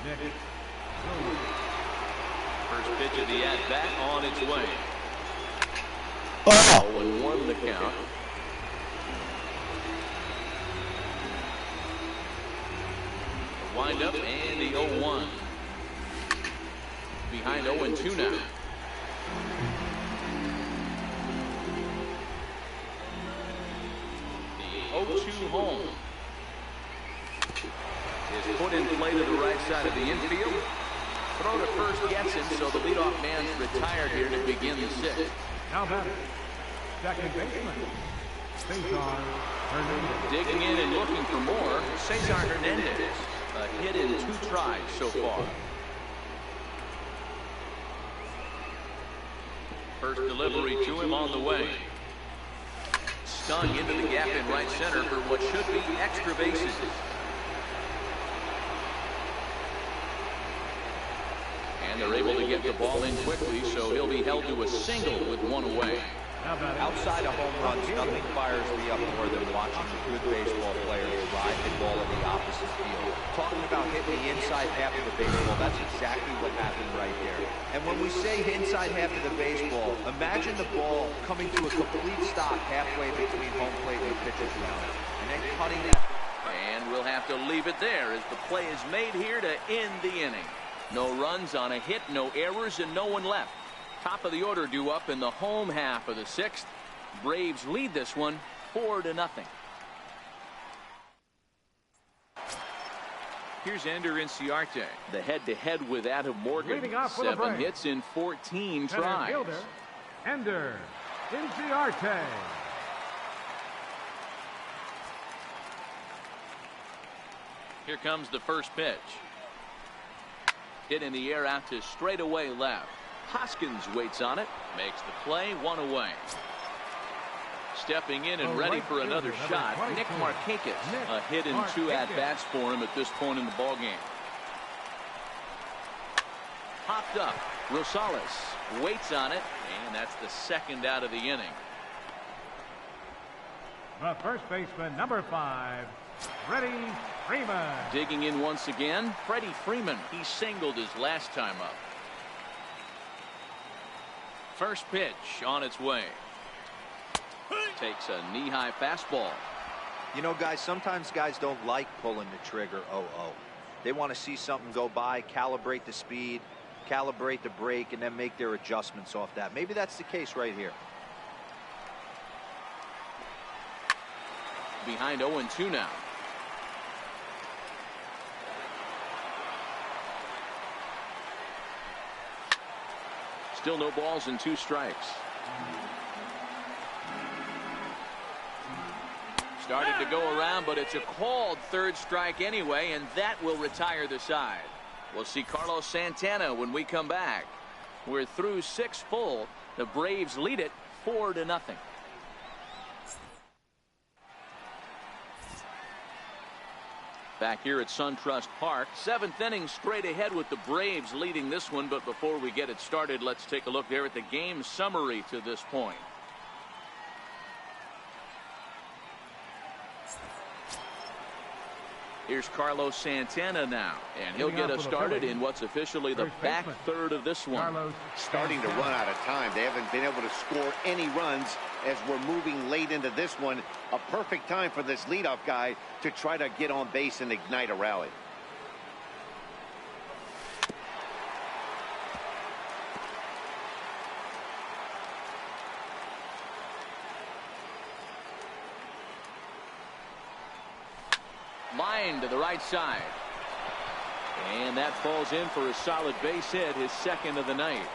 Nick Williams. First pitch of the at-bat on its way. Oh. 0-1 the count. The wind-up and the 0-1. Behind 0-2 now. The 0-2 home is put in play to the right side of the infield. Throw to first gets him, so the leadoff man's retired here to begin the sixth. Now batter, second baseman, Cesar Hernandez. Digging in and looking for more, Cesar Hernandez. A hit in 2 tries so far. First delivery to him on the way. Stung into the gap in right center for what should be extra bases. And they're able to get the ball in quickly, so he'll be held to a single with 1 away. Outside of home runs, nothing fires me up more than watching a good baseball player drive the ball in the opposite field. Talking about hitting the inside half of the baseball, that's exactly what happened right there. And when we say inside half of the baseball, imagine the ball coming to a complete stop halfway between home plate and the pitcher's mound, and then cutting that. And we'll have to leave it there as the play is made here to end the inning. No runs on a hit, no errors, and no one left. Top of the order due up in the home half of the 6th. Braves lead this one 4-0. Here's Ender Inciarte, the head-to-head with Adam Morgan. 7 hits in 14 tries. Fielder, Ender Inciarte. Here comes the first pitch. Hit in the air out to straightaway left. Hoskins waits on it, makes the play, 1 away. Stepping in and ready for another shot, Nick Markakis. A hit in 2 at-bats for him at this point in the ballgame. Popped up. Rosales waits on it, and that's the 2nd out of the inning. The first baseman, number 5, Freddie Freeman. Digging in once again, Freddie Freeman. He singled his last time up. First pitch on its way. Takes a knee-high fastball. You know, guys, sometimes guys don't like pulling the trigger 0-0. They want to see something go by, calibrate the speed, calibrate the brake, and then make their adjustments off that. Maybe that's the case right here. Behind 0-2 now. Still no balls and 2 strikes. Started to go around, but it's a called 3rd strike anyway, and that will retire the side. We'll see Carlos Santana when we come back. We're through 6 full. The Braves lead it 4-0. Back here at SunTrust Park, 7th inning straight ahead with the Braves leading this one. But before we get it started, let's take a look there at the game summary to this point. Here's Carlos Santana now, and he'll get us started in what's officially the back third of this one. Starting to run out of time. They haven't been able to score any runs as we're moving late into this one. A perfect time for this leadoff guy to try to get on base and ignite a rally. Line to the right side. And that falls in for a solid base hit, his second of the night.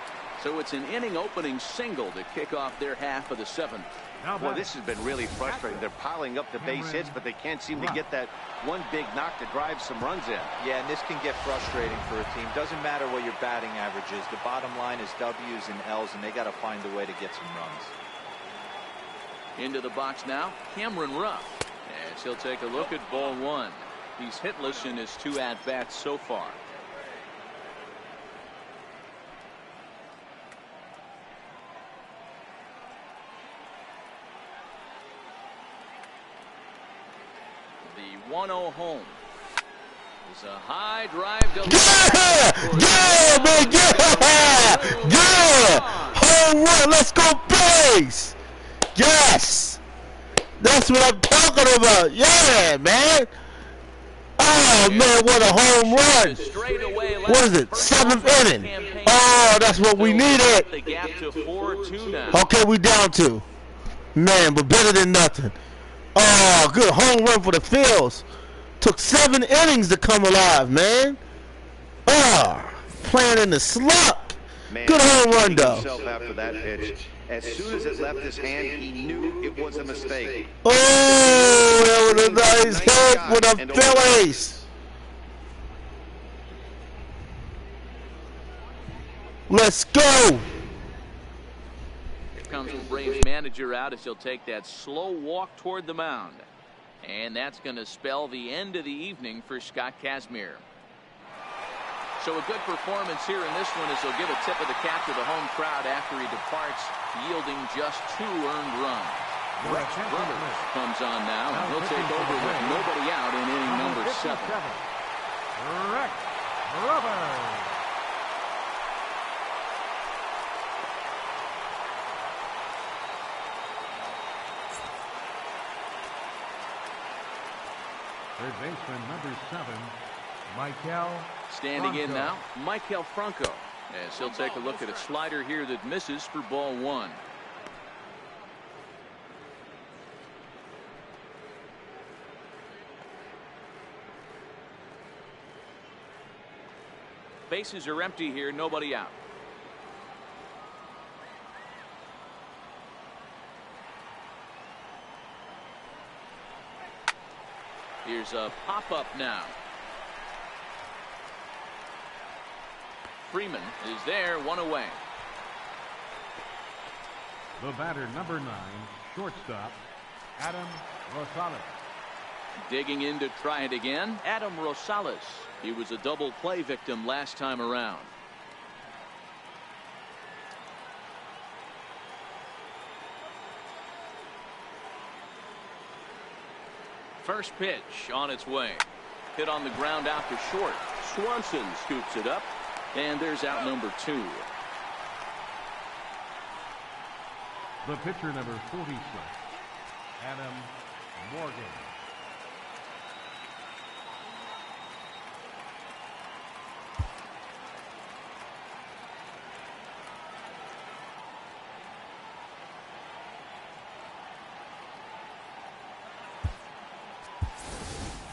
So it's an inning opening single to kick off their half of the seventh. Well, this has been really frustrating. They're piling up the base hits, but they can't seem to get that one big knock to drive some runs in. Yeah, and this can get frustrating for a team. Doesn't matter what your batting average is. The bottom line is W's and L's, and they got to find a way to get some runs. Into the box now, Cameron Ruff. As he'll take a look at ball one. He's hitless in his 2 at-bats so far. The 1-0 home. It's a high drive to Yeah, home run. Let's go Phillies. Yes. That's what I'm talking about. Yeah, man. Oh, man, what a home run. What is it, 7th inning? Oh, that's what we needed. Okay, we down 2. Man, but better than nothing. Oh, good home run for the Phillies. Took 7 innings to come alive, man. Oh, playing in the slump. Good home run, though. After that pitch, as soon as it left his hand, he knew it was a mistake. Oh, that was a nice hit for the Phillies. Let's go. Here comes the Braves manager out as he'll take that slow walk toward the mound. And that's going to spell the end of the evening for Scott Kazmir. So a good performance here in this one as he'll give a tip of the cap to the home crowd after he departs, yielding just 2 earned runs. Rex Brothers comes on now, and he'll take over with nobody out in inning number 7. Rex Brothers. Third baseman number 7, Michael. Standing in now, Michael Franco, as he'll take a look at a slider here that misses for ball 1. Bases are empty here, nobody out. Here's a pop-up now. Freeman is there, 1 away. The batter number 9, shortstop, Adam Rosales. Digging in to try it again, Adam Rosales. He was a double play victim last time around. First pitch on its way. Hit on the ground out to short. Swanson scoops it up. And there's out number 2. The pitcher number 46, Adam Morgan.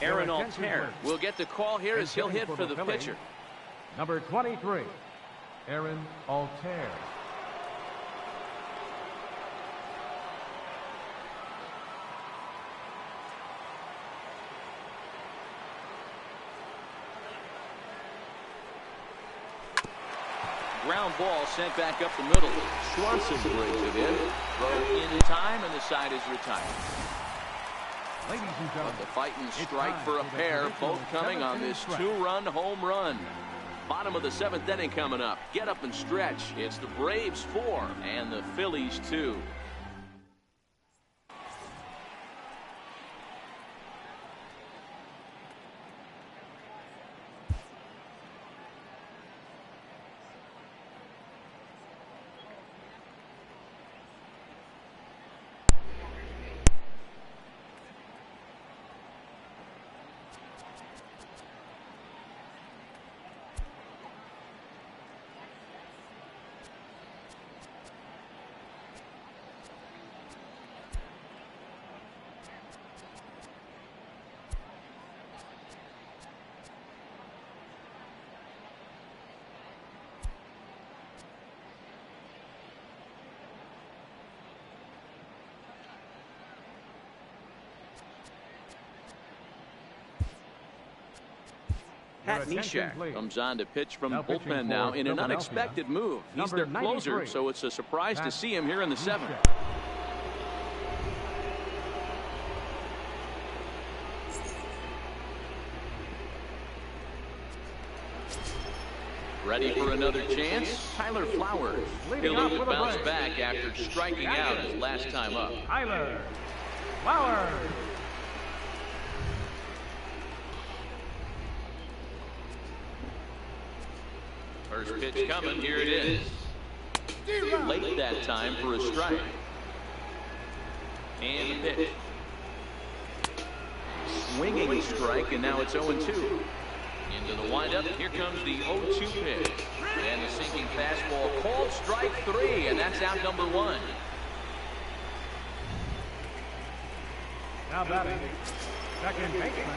Aaron Altair will get the call here as he'll hit for the pitcher. Number 23, Aaron Altair. Ground ball sent back up the middle. Swanson brings it in. Throw in time, and the side is retired. Ladies and gentlemen, But the fighting strike for a pair, both coming on this 2-run home run. Bottom of the 7th inning coming up. Get up and stretch. It's the Braves 4 and the Phillies 2. Pat Neshek comes on to pitch from the bullpen now in an unexpected move. He's their closer, so it's a surprise to see him here in the 7th. Ready for another chance? Tyler Flowers. He'll look to bounce back after striking out his last time up. Tyler Flowers. First pitch coming. Here it is. Late that time for a strike. And the pitch. Swinging strike, and now it's 0-2. Into the windup. Here comes the 0-2 pitch. And the sinking fastball called strike 3, and that's out number 1. Now batting, second baseman.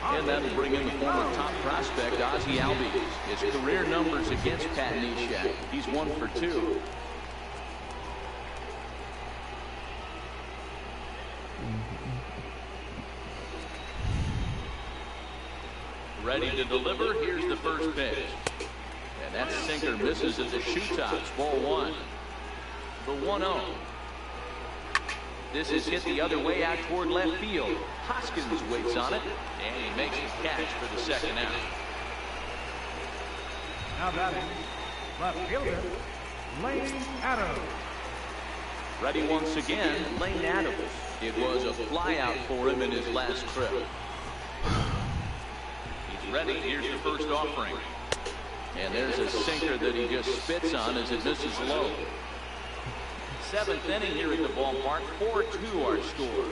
And that'll bring in the former top prospect, Ozzie Albies. His career numbers against Pat Neshek. He's 1 for 2. Ready to deliver. Here's the first pitch. And that sinker misses at the shoe tops. Ball 1. The 1-0. This is hit the other way out toward left field. Hoskins waits on it, and he makes the catch for the second out. Now batting, left fielder, Lane Adams. Ready once again, Lane Adams. It was a flyout for him in his last trip. He's ready. Here's the first offering. And there's a sinker that he just spits on as it misses low. 7th inning here at the ballpark. 4-2 our score.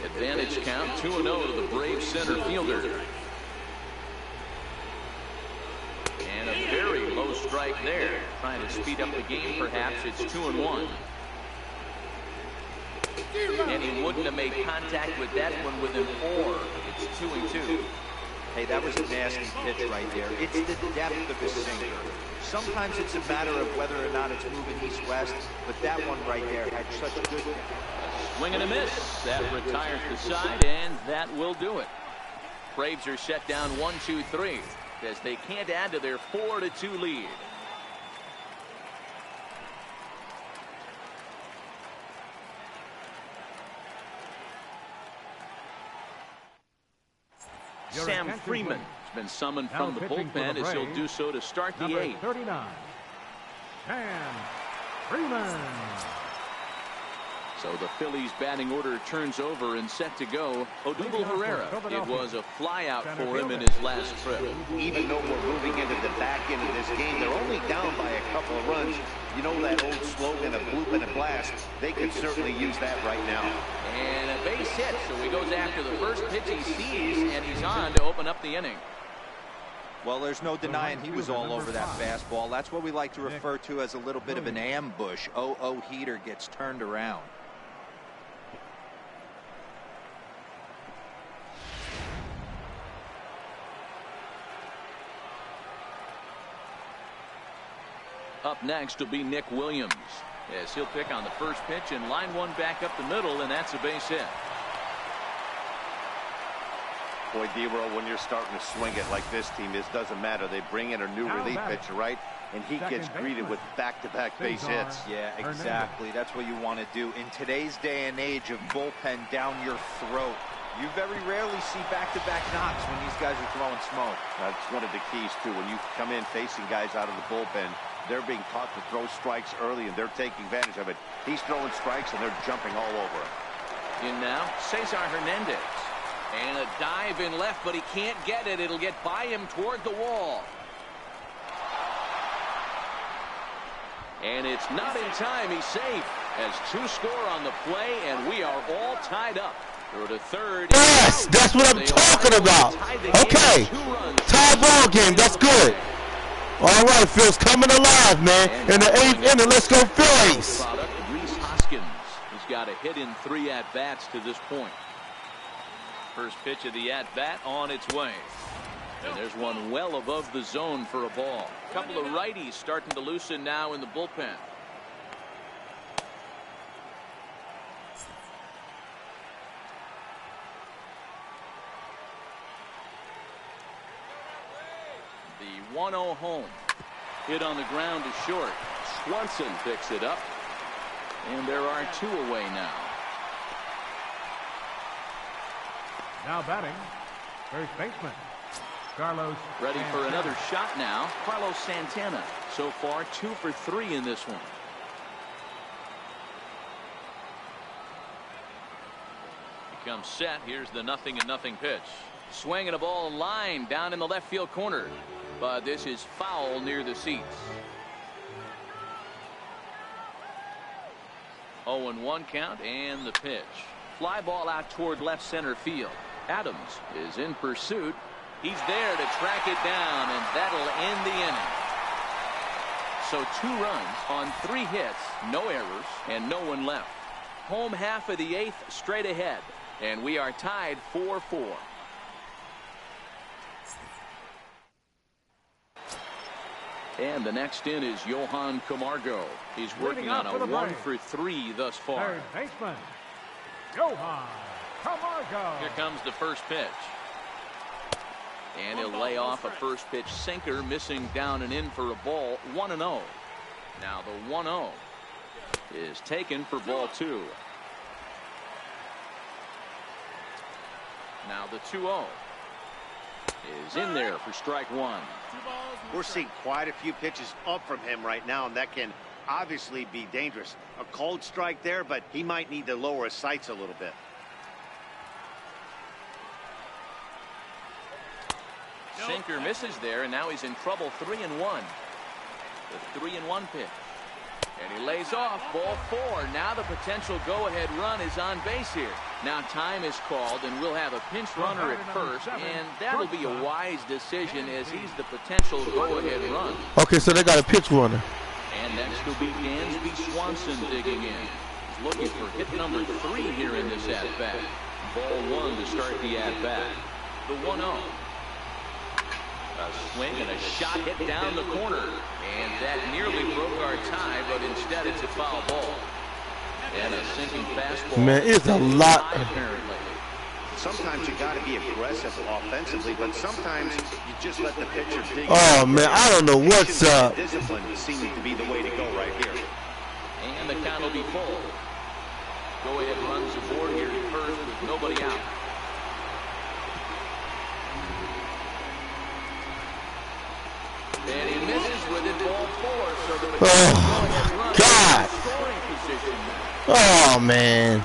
Advantage count 2-0 to the Braves center fielder. And a very low strike there. Trying to speed up the game perhaps. It's 2-1. And he wouldn't have made contact with that one within 4. It's 2-2. Hey, that was a nasty pitch right there. It's the depth of the sinker. Sometimes it's a matter of whether or not it's moving east-west, but that one right there had such a good... Swing and a miss. That retires the side, and that will do it. Braves are set down 1-2-3 as they can't add to their 4-2 lead. Sam Freeman has been summoned from the bullpen as he'll do so to start the 8th. 39, Sam Freeman. So the Phillies batting order turns over and set to go. Odubel Herrera. It was a flyout for him in his last trip. Even though we're moving into the back end of this game, they're only down by a couple of runs. You know that old slogan of bloop and a blast? They could certainly use that right now. And a base hit, so he goes after the first pitch he sees, and he's on to open up the inning. Well, there's no denying he was all over that fastball. That's what we like to refer to as a little bit of an ambush. 0-0 heater gets turned around. Up next will be Nick Williams as he'll pick on the first pitch and line one back up the middle, and that's a base hit. Boy, D-Roll, when you're starting to swing it like this team is, doesn't matter. They bring in a new relief pitcher, right? And he gets greeted with back-to-back base hits. Yeah, exactly. That's what you want to do. In today's day and age of bullpen down your throat, you very rarely see back-to-back knocks when these guys are throwing smoke. That's one of the keys, too. When you come in facing guys out of the bullpen, they're being taught to throw strikes early, and they're taking advantage of it. He's throwing strikes, and they're jumping all over him. In now, Cesar Hernandez. And a dive in left, but he can't get it. It'll get by him toward the wall. And it's not in time. He's safe. As two score on the play, and we are all tied up. Through to third. Yes, that's what I'm talking about. Okay, tie ball game. That's good. All right, Phil's coming alive, man. In the 8th inning, let's go Phillies. Rhys Hoskins has got a hit in 3 at-bats to this point. First pitch of the at-bat on its way. And there's one well above the zone for a ball. A couple of righties starting to loosen now in the bullpen. The 1-0 home. Hit on the ground to short. Swanson picks it up. And there are 2 away now. Now batting, first baseman, Carlos. Ready for another shot now. Carlos Santana. So far 2 for 3 in this one. He comes set. Here's the 0-0 pitch. Swinging a ball line down in the left field corner. But this is foul near the seats. 0-1 count and the pitch. Fly ball out toward left center field. Adams is in pursuit. He's there to track it down, and that'll end the inning. So 2 runs on 3 hits, no errors, and no one left. Home half of the 8th straight ahead, and we are tied 4-4. And the next in is Johan Camargo. He's working on a 1 for 3 thus far. Third baseman, Johan Camargo. Here comes the first pitch. And he'll lay off a first pitch sinker, missing down and in for a ball. 1-0. Now the 1-0 is taken for ball 2. Now the 2-0 is in there for strike 1. We're seeing quite a few pitches up from him right now, and that can obviously be dangerous. A cold strike there, but he might need to lower his sights a little bit. Sinker misses there, and now he's in trouble. 3-1. The 3-1 pitch. And he lays off ball 4. Now the potential go-ahead run is on base here. Now time is called, and we'll have a pinch runner at first, and that'll be a wise decision as he's the potential go-ahead run. Okay, so they got a pitch runner. And next will be Dansby Swanson digging in. He's looking for hit number 3 here in this at-bat. Ball 1 to start the at-bat. The 1-0. A swing and a shot hit down the corner. And that nearly broke our tie, but instead it's a foul ball. And a sinking fastball. Man, it's a lot. Apparently. Sometimes you got to be aggressive offensively, but sometimes you just let the pitcher dig. Oh, man, I don't know what's up. Discipline seems to be the way to go right here. And the count will be full. Go ahead runs aboard here at first with nobody out. And he misses with it, ball 4. So the oh, God. Scoring position. Oh, man.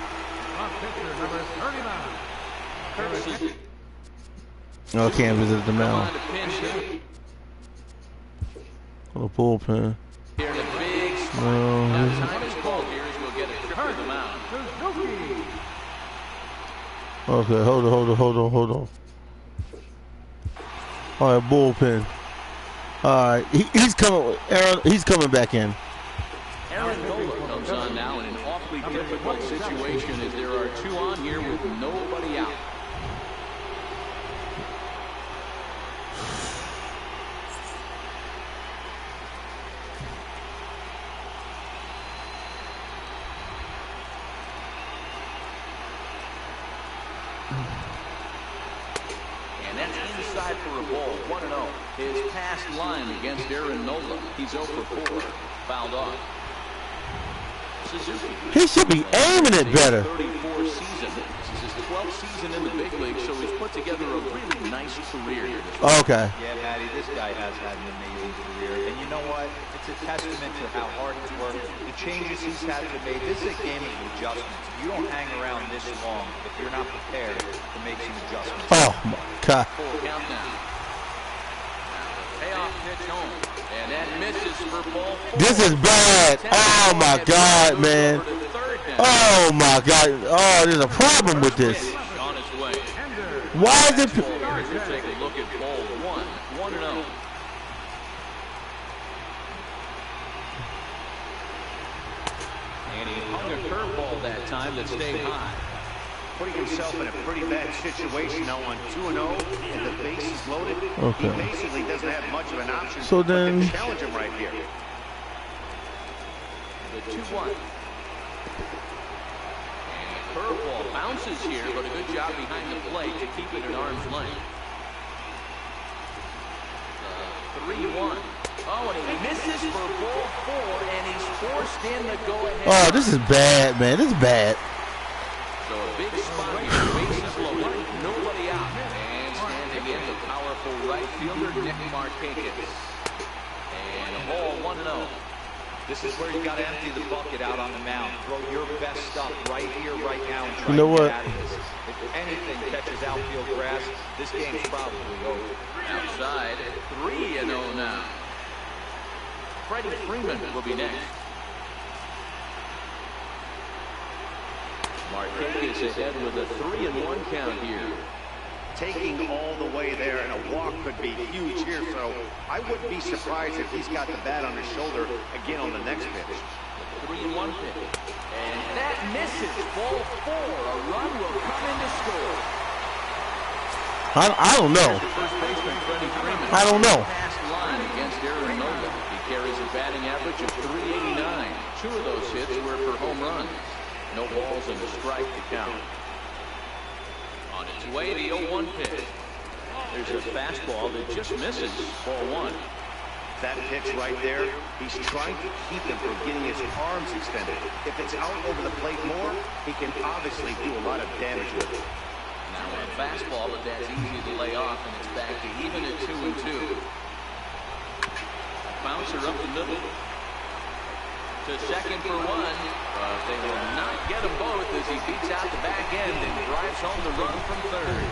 No, I can't visit the mound. On the bullpen. No. Now time is called here as we'll get a trip to the mound. Okay, hold on. All right, bullpen. All right, he's coming. Aaron, he's coming back in. Aaron Nola comes on now in an awfully difficult situation as there are 2 on here with nobody out. And that's inside for a ball. 1-0. His past line against Aaron Nola. He's 0 for 4. Fouled off. Suzuki. He should be aiming it better. 34 season. This is his 12th season in the big league, so he's put together a really nice career here. Okay. Yeah, Matty, this guy has had an amazing career. And you know what? It's a testament to how hard he's worked, the changes he's had to make. This is a game of adjustments. You don't hang around this long if you're not prepared to make some adjustments. Oh, my God. Full count now. Payoff pitch home. And that misses for ball 4. This is bad. Oh, my God, man. Oh, my God. Oh, there's a problem with this. On his way. Why is it... Take a look at ball 1. 1-0. And he hung a curveball that time that stayed high. Putting himself in a pretty bad situation now on 2-0, and the base is loaded. Okay. He basically doesn't have much of an option. So then... but to challenge him right here. The 2-1. And the curveball bounces here, but a good job behind the plate to keep it at arm's length. for ball 4, and he's forced in the go-ahead. Oh, this is bad, man. This is bad. So a big spot here. Bases loaded, nobody out. And standing in, the powerful right fielder, Nick Markakis. And a ball 1-0. This is where you got to empty the bucket out on the mound. Throw your best stuff right here, right now, and try to get out of this. If anything catches outfield grass, this game's probably over. Outside, 3-0 now. Freddie Freeman will be next. Markakis ahead with a 3-1 count here. Taking all the way there, and a walk could be huge here, so I wouldn't be surprised if he's got the bat on his shoulder again on the next pitch. 3-1 pitch. And that misses. Ball 4. A run will come in to score. I don't know. I don't know. Past line against Aaron Nola. He carries a batting average of .389. 2 of those hits were for home runs. No balls and a strike to count. On its way, the 0-1 pitch. There's a fastball that just misses. Ball 1. That pitch right there, he's trying to keep him from getting his arms extended. If it's out over the plate more, he can obviously do a lot of damage with it. Now a fastball, but that's easy to lay off, and it's back to even at 2-2. Bouncer up the middle. To second for 1. But they will not get them both as he beats out the back end and drives home the run from third.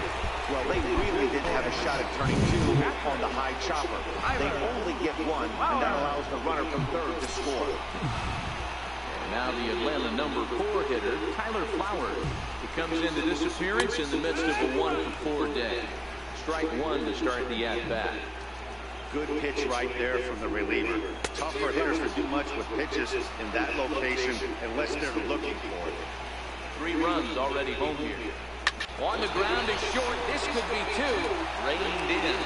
Well, they really didn't have a shot at turning 2 on the high chopper. They only get 1, and that allows the runner from third to score. And now the Atlanta number 4 hitter, Tyler Flowers. He comes into this appearance in the midst of a 1-for-4 day. Strike 1 to start the at-bat. Good pitch right there from the reliever. Tough for hitters to do much with pitches in that location unless they're looking for it. 3 runs already home here. On the ground is short. This could be 2. Reined in.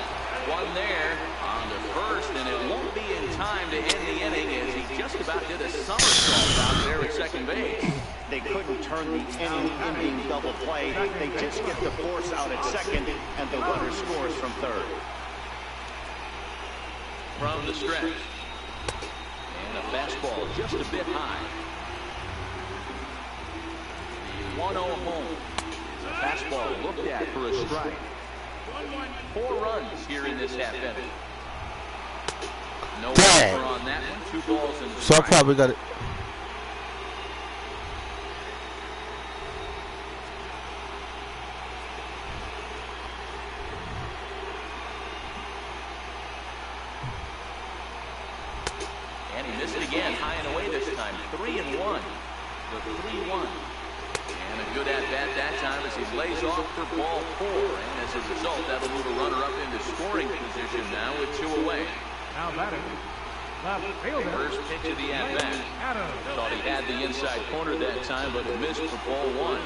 1 there on the first, and it won't be in time to end the inning as he just about did a somersault out there at second base. They couldn't turn the inning double play. They just get the force out at second, and the runner scores from third. From the stretch. And a fastball just a bit high. The 1-0 home. A fastball looked at for a strike. 4 runs here in this half inning. No offer on that one. 2 balls and a strike. So I probably got it. And he missed it again, high and away this time. 3-1. The 3-1. And a good at-bat that time as he lays off for ball 4. And as a result, that'll move a runner up into scoring position now with 2 away. Now batting, left fielder. First pitch of the at-bat. Thought he had the inside corner that time, but it missed for ball 1.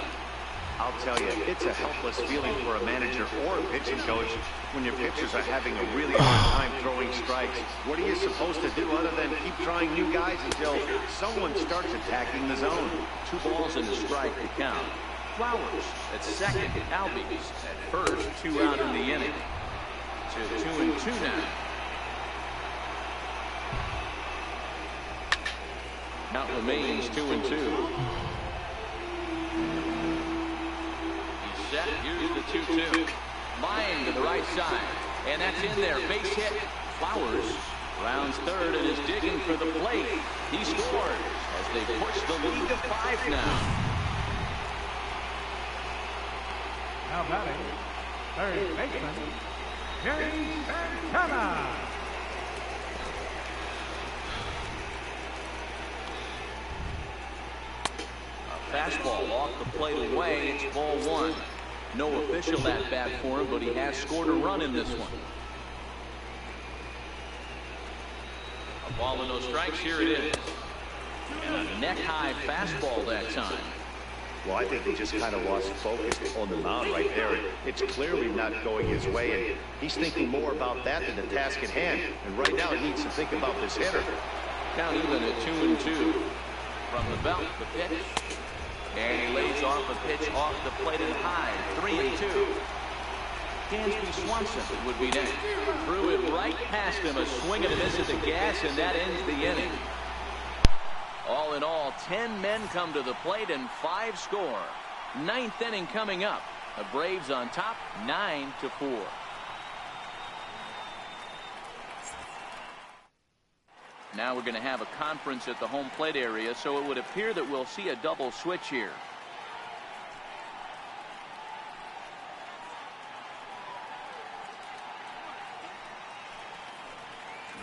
I'll tell you, it's a helpless feeling for a manager or a pitching coach when your pitchers are having a really hard time throwing strikes. What are you supposed to do other than keep trying new guys until someone starts attacking the zone? 2 balls and a strike to count. Flowers at second. Albies at first. 2 out in the inning. To 2-2 now. Count remains 2-2. Set. Here's the 2-2. Line to the right side. And that's in there. Base hit. Flowers rounds third and is digging for the plate. He scores as they push the lead to 5 now. Now batting, third baseman, James Santana. A fastball off the plate away. It's ball 1. No official at bat for him, but he has scored a run in this one. A ball and no strikes. Here it is. And a neck-high fastball that time. Well, I think he just kind of lost focus on the mound right there. It's clearly not going his way, and he's thinking more about that than the task at hand. And right now, he needs to think about this hitter. Count even at 2-2. From the belt, the pitch. And he lays off a pitch off the plate and high. 3-2. Dansby Swanson would be next. Threw it right past him, a swing and a miss at the gas, and that ends the inning. All in all, 10 men come to the plate and 5 score. 9th inning coming up. The Braves on top, 9-4. Now we're going to have a conference at the home plate area, so it would appear that we'll see a double switch here.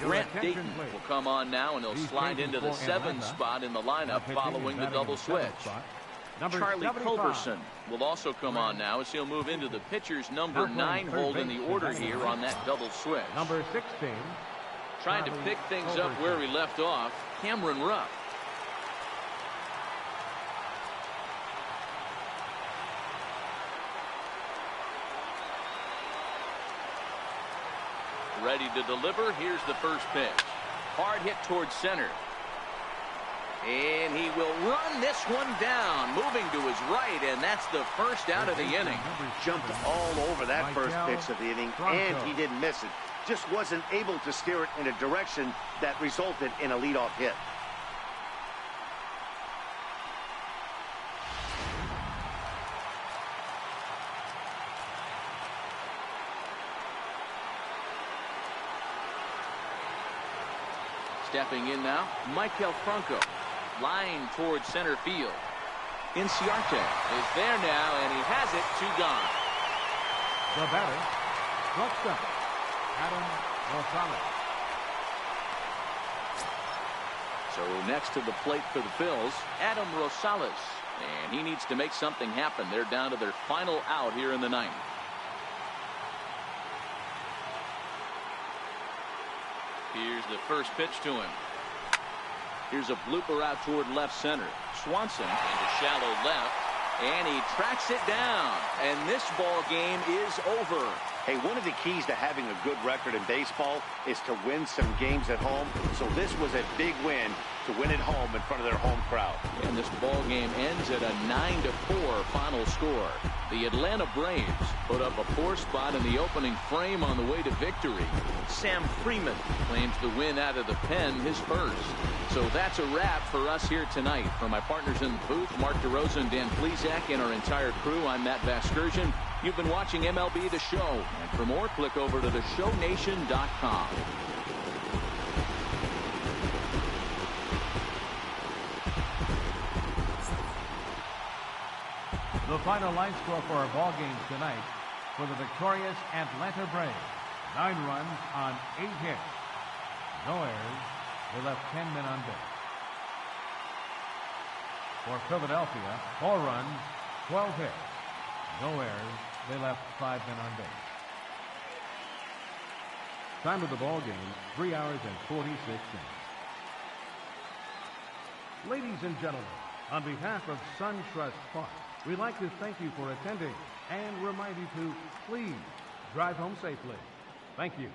Grant Dayton will come on now, and he'll slide into the 7th spot in the lineup following the double switch. Charlie Culberson will also come on now as he'll move into the pitcher's number 9 hold in the order here on that double switch. Number 16. Trying to pick things up where we left off, Cameron Rupp. Ready to deliver. Here's the first pitch. Hard hit towards center. And he will run this one down, moving to his right, and that's the first out of the inning. Jumped all over that first pitch of the inning, and he didn't miss it. Just wasn't able to steer it in a direction that resulted in a leadoff hit. Stepping in now, Michael Franco. Line towards center field. Inciarte is there now, and he has it. 2 gone. The batter, shortstop, Adam Rosales. So next to the plate for the Phillies, Adam Rosales. And he needs to make something happen. They're down to their final out here in the 9th. Here's the first pitch to him. Here's a blooper out toward left center. Swanson into shallow left, and he tracks it down. And this ball game is over. Hey, one of the keys to having a good record in baseball is to win some games at home. So this was a big win to win at home in front of their home crowd. And this ball game ends at a 9-4 final score. The Atlanta Braves put up a 4 spot in the opening frame on the way to victory. Sam Freeman claims the win out of the pen, his first. So that's a wrap for us here tonight. For my partners in the booth, Mark DeRosa and Dan Plesac, and our entire crew, I'm Matt Vasgersian. You've been watching MLB The Show. And for more, click over to theshownation.com. The final line score for our ball games tonight for the victorious Atlanta Braves. 9 runs on 8 hits. No errors. They left 10 men on base. For Philadelphia, 4 runs, 12 hits. No errors. They left 5 men on base. Time of the ball game, 3 hours and 46 minutes. Ladies and gentlemen, on behalf of SunTrust Park, we'd like to thank you for attending and remind you to please drive home safely. Thank you.